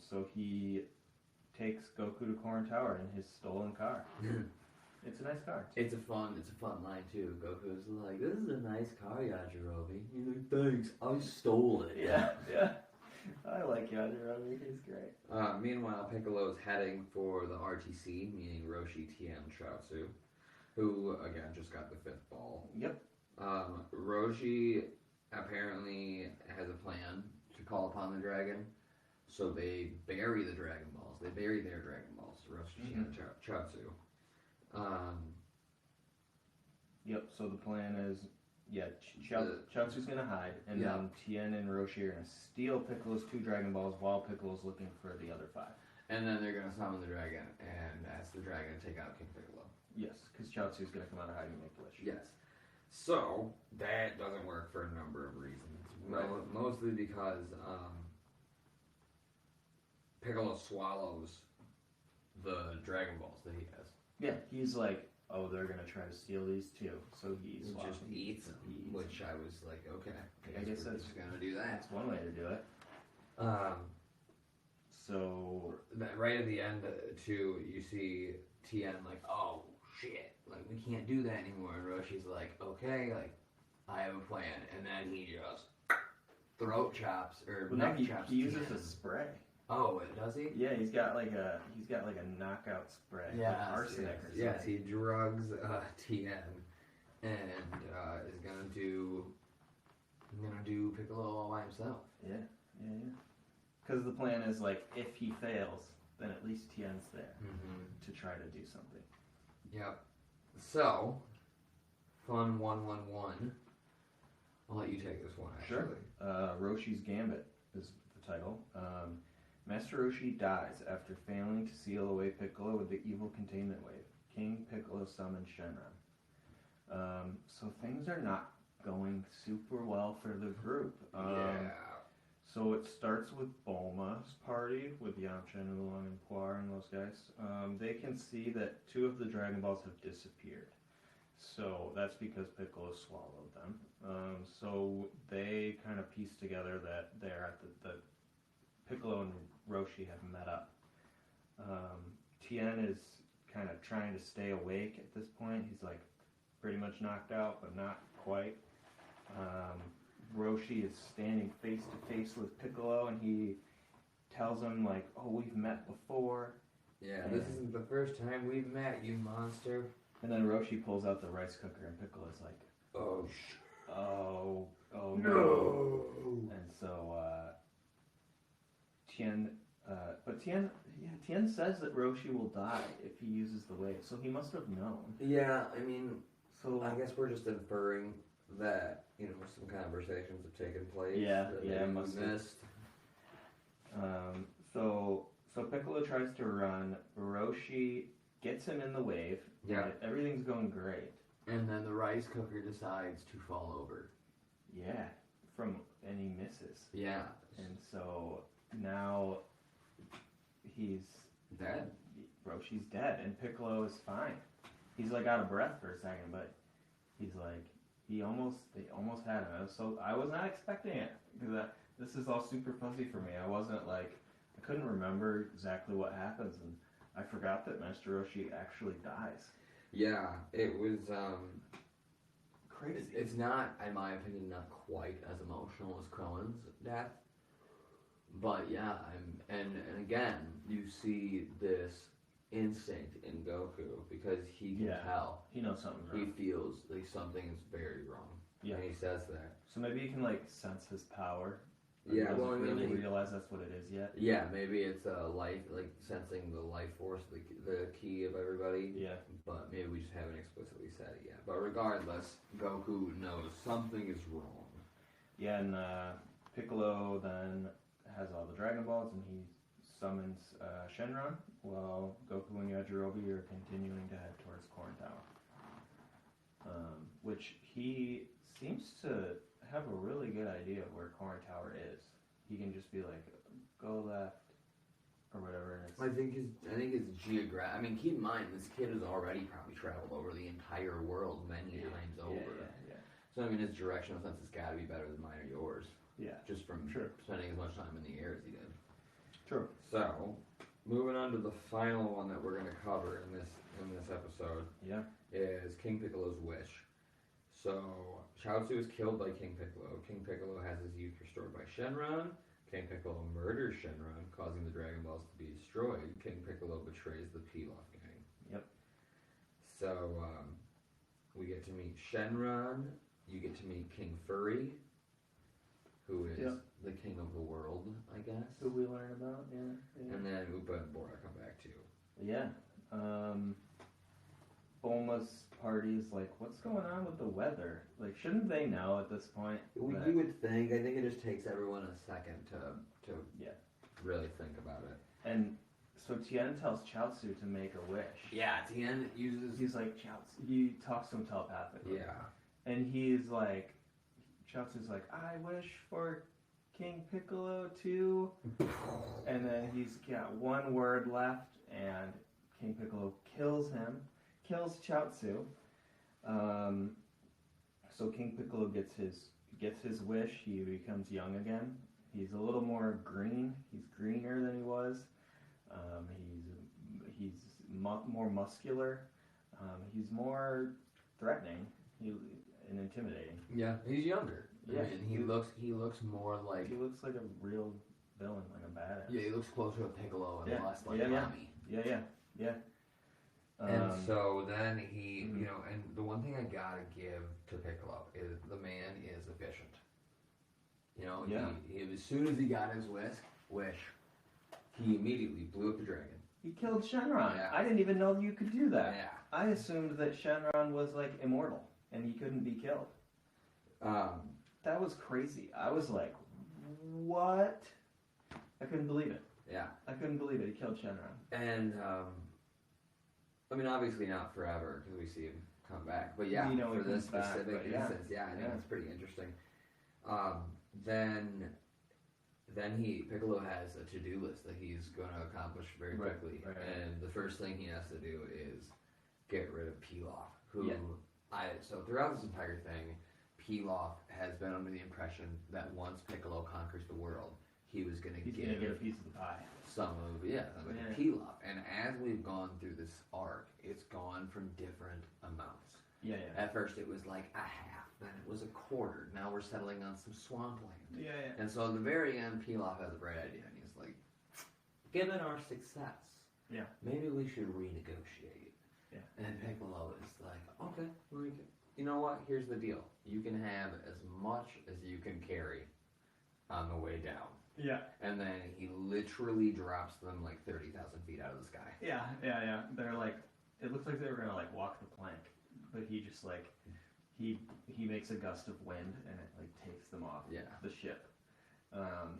So he takes Goku to Korin Tower in his stolen car. It's a nice car. It's a fun line too. Goku's like, "This is a nice car, Yajirobe." He's like, "Thanks, I stole it." Yeah. I like Yajirobe. He's great. Meanwhile, Piccolo's heading for the RTC, meaning Roshi, Tien, Chaozu, who again just got the fifth ball. Yep. Roshi apparently has a plan to call upon the dragon. So they bury the Dragon Balls. They bury their Dragon Balls, Roshi and Chaozu. Yep, so the plan is, Chaozu's gonna hide, and then Tien and Roshi are gonna steal Piccolo's 2 Dragon Balls while Piccolo's looking for the other 5. And then they're gonna summon the dragon and ask the dragon to take out King Piccolo. Yes, because Chaozu's gonna come out of hiding and make a wish. Yes. So, that doesn't work for a number of reasons. Right. Mostly because Piccolo swallows the Dragon Balls that he has. Yeah, he's like, oh, they're gonna try to steal these too, so he just eats them. Which I was like, okay, I guess we're that's just gonna do that. That's one way to do it. So right at the end, too, you see Tien like, oh shit, like we can't do that anymore. And Roshi's like, okay, like I have a plan, and then he just throat chops or neck chops. He uses Tien. a spray. Oh, does he? Yeah, he's got like a knockout spray. Yeah, like arsenic or something. Yes, he drugs Tien and is gonna do Piccolo all by himself. Yeah. Because the plan is like, if he fails, then at least Tien's there to try to do something. Yep. So, Fun 111. I'll let you take this one, actually. Sure. Roshi's Gambit is the title. Master Roshi dies after failing to seal away Piccolo with the evil containment wave. King Piccolo summons Shenron. So things are not going super well for the group. So it starts with Bulma's party, with Yamcha and Oolong and Puar and those guys. They can see that 2 of the Dragon Balls have disappeared. So that's because Piccolo swallowed them. So they kind of piece together that they're at the Piccolo and Roshi have met up. Tien is kind of trying to stay awake at this point. He's like pretty much knocked out, but not quite. Roshi is standing face to face with Piccolo, and he tells him like, "Oh, we've met before." Yeah, this isn't the first time we've met, you monster. And then Roshi pulls out the rice cooker, and Piccolo's like, "Oh no!" And so Tien says that Roshi will die if he uses the wave, so he must have known. Yeah, I mean, so I guess we're just inferring that, you know, some conversations have taken place. Yeah, must have missed. So Piccolo tries to run. Roshi gets him in the wave. Yeah. Right? Everything's going great. And then the rice cooker decides to fall over. Yeah. And he misses. Yeah. And so now he's dead. Roshi's dead, and Piccolo is fine. He's like out of breath for a second, but he's like, they almost had him. I was not expecting it, because this is all super fuzzy for me. I couldn't remember exactly what happens, and I forgot that Master Roshi actually dies. Yeah, it was crazy. It's not, in my opinion, not quite as emotional as Kron's death, but yeah, and again, you see this instinct in Goku, because he can tell. He knows something's wrong. He feels like something is very wrong. Yeah. And he says that. So maybe he can like sense his power. Yeah, he doesn't really realize that's what it is yet. Yeah, maybe it's life, like sensing the life force, the key of everybody. Yeah. But maybe we just haven't explicitly said it yet. But regardless, Goku knows something is wrong. Yeah, and Piccolo then has all the Dragon Balls, and he summons Shenron, while Goku and Yajirobe are continuing to head towards Corn Tower. Which he seems to have a really good idea of where Corn Tower is. He can just be like, go left, or whatever. I think it's geographic. I mean, keep in mind, this kid has already probably traveled over the entire world many times over. Yeah. So, I mean, his directional sense has got to be better than mine or yours. Yeah. Just from spending as much time in the air as he did. True. So, moving on to the final one that we're going to cover in this episode. Yeah. Is King Piccolo's wish. So, Chaozu is killed by King Piccolo. King Piccolo has his youth restored by Shenron. King Piccolo murders Shenron, causing the Dragon Balls to be destroyed. King Piccolo betrays the Pilaf gang. Yep. So, we get to meet Shenron. You get to meet King Furry, who is the king of the world, I guess. Who we learn about, yeah. And then Upa and Bora come back too. Yeah. Bulma's party's like, what's going on with the weather? Like, shouldn't they know at this point? You would think. I think it just takes everyone a second to really think about it. And so Tien tells Chaozu to make a wish. Yeah, Tien uses... He's like, Chaozu, he talks to him telepathically. Yeah. And he's like, Chaozu's like, I wish for King Piccolo too. And then he's got one word left, and King Piccolo kills Chaozu. So King Piccolo gets his wish. He becomes young again. He's a little more green. He's greener than he was. He's more muscular. He's more threatening and intimidating. Yeah, he's younger. Yeah, and he looks more like... He looks like a real villain, like a badass. Yeah, he looks closer to Piccolo and less like Nami. Yeah. And so then he, and the one thing I gotta give to Piccolo is the man is efficient. He as soon as he got his wish, he immediately blew up the dragon. He killed Shenron. Yeah. I didn't even know you could do that. Yeah. I assumed that Shenron was like immortal and he couldn't be killed. That was crazy. I was like, what? I couldn't believe it. Yeah. I couldn't believe it. He killed Shenron. And, obviously not forever, because we see him come back. But for this specific instance, I think it's pretty interesting. Then Piccolo has a to-do list that he's going to accomplish very quickly. Right. And the first thing he has to do is get rid of Pilaf, who so throughout this entire thing, Pilaf has been under the impression that once Piccolo conquers the world, he was going to get a piece of the pie. Pilaf. And as we've gone through this arc, it's gone from different amounts. Yeah. At first it was like a half, then it was a quarter. Now we're settling on some swampland. Yeah. And so at the very end, Pilaf has a bright idea, and he's like, given our success, maybe we should renegotiate. Yeah. And Piccolo is like, okay, you know what? Here's the deal. You can have as much as you can carry on the way down. Yeah. And then he literally drops them like 30,000 feet out of the sky. Yeah. They're like, it looks like they were gonna like walk the plank, but he just like, he makes a gust of wind and it like takes them off the ship.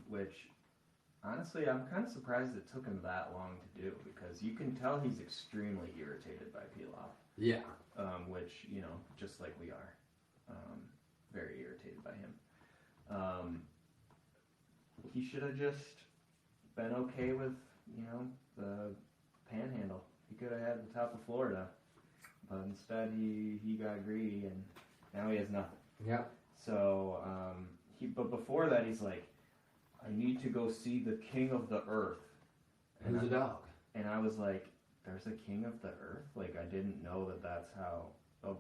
Which, honestly, I'm kind of surprised it took him that long to do, because you can tell he's extremely irritated by Pilaf. Yeah. Which, just like we are, very irritated by him. He should have just been okay with, the panhandle. He could have had the top of Florida, but instead he got greedy and now he has nothing. Yeah. So, but before that he's like, I need to go see the king of the earth. Who's a dog? And I was like, there's a king of the earth? Like, I didn't know that's how,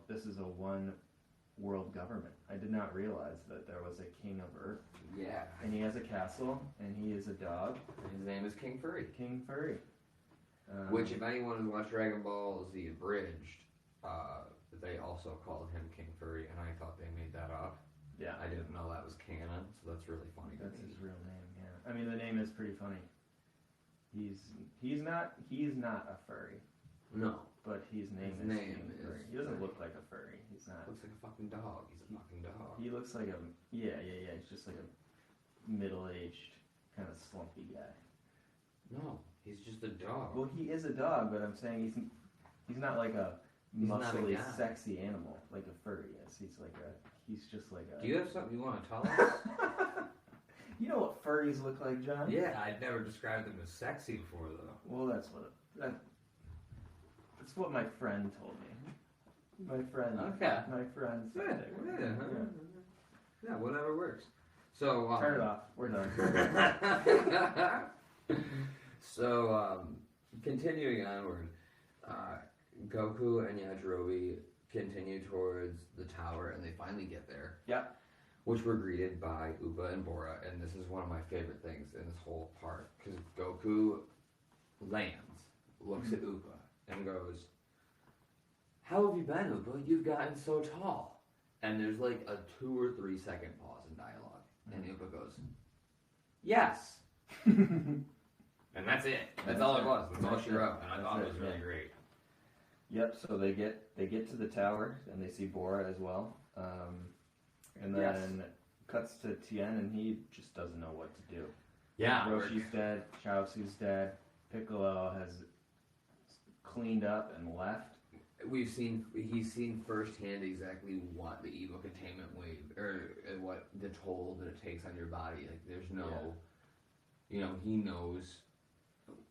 this is a one world government. I did not realize that there was a king of earth. Yeah. And he has a castle, and he is a dog. His name is King Furry. King Furry. Which, if anyone has watched Dragon Ball Z Abridged, they also called him King Furry, and I thought they made that up. Yeah. I didn't know that was canon, so that's really funny. That's his real name, yeah. I mean, the name is pretty funny. He's not a furry. No. But his name is King Furry. He doesn't look like a furry. He's not. Looks like a fucking dog. He's a fucking dog. He looks like a, yeah. He's just like a middle-aged, kind of slumpy guy. No, he's just a dog. Well, he is a dog, but I'm saying he's not like a muscly, sexy animal like a furry is. He's just like a... Do you have something you want to tell us? You know what furries look like, John? Yeah, I've never described them as sexy before, though. Well, that's what my friend told me. My friend. Okay. My friend said Yeah, whatever works. So turn it off. We're done. So continuing onward, Goku and Yajirobe continue towards the tower, and they finally get there. Yeah. Which were greeted by Upa and Bora, and this is one of my favorite things in this whole part, because Goku lands, looks at Upa, and goes, "How have you been, Upa? You've gotten so tall." And there's like a 2 or 3 second pause in dialogue, and Upa goes, "Yes." And that's it. That's all it was. That's all she wrote, and I thought it was really great. Yep. So they get to the tower and they see Bora as well, and then Yes. cuts to Tien and he just doesn't know what to do. Yeah. Roshi's dead. Chaozu's dead. Piccolo has cleaned up and left. He's seen firsthand exactly what the evil containment wave, or what the toll that it takes on your body. Like, there's no, he knows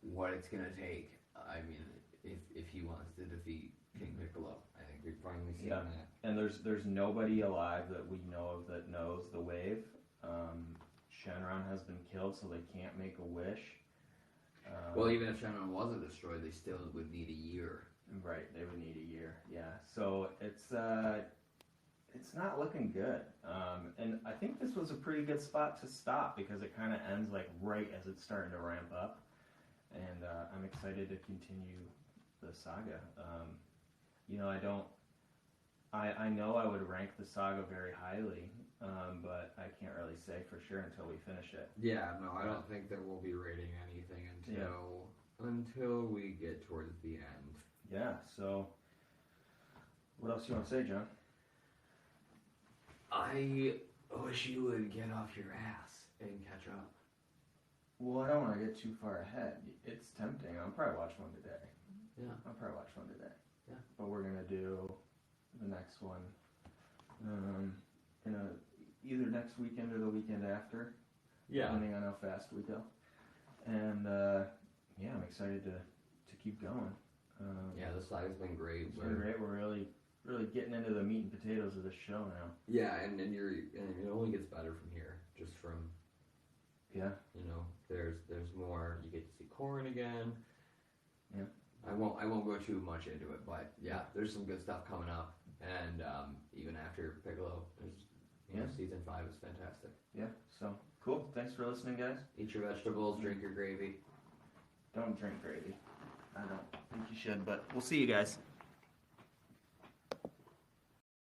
what it's gonna take. I mean, if he wants to defeat King Piccolo, I think we've finally seen that. And there's nobody alive that we know of that knows the wave. Shenron has been killed, so they can't make a wish. Well, even if Shenron wasn't destroyed, they still would need a year. Right, they would need a year. Yeah, so it's not looking good. And I think this was a pretty good spot to stop because it kind of ends like right as it's starting to ramp up, and I'm excited to continue the saga. I know I would rank the saga very highly, but I can't really say for sure until we finish it. Yeah, no, I don't think that we'll be rating anything until we get towards the end. Yeah, so what else you want to say, John? I wish you would get off your ass and catch up. Well, I don't want to get too far ahead. It's tempting. I'll probably watch one today. Yeah. I'll probably watch one today. Yeah. But we're going to do the next one either next weekend or the weekend after. Yeah. Depending on how fast we go. And, I'm excited to keep going. The saga's been great. It's been great. We're really getting into the meat and potatoes of the show now. Yeah, and it only gets better from here. Just from there's more. You get to see Corrin again. Yeah. I won't go too much into it, but there's some good stuff coming up, and even after Piccolo, season 5 is fantastic. Yeah. So cool. Thanks for listening, guys. Eat your vegetables, drink your gravy. Don't drink gravy. I don't think you should, but we'll see you guys.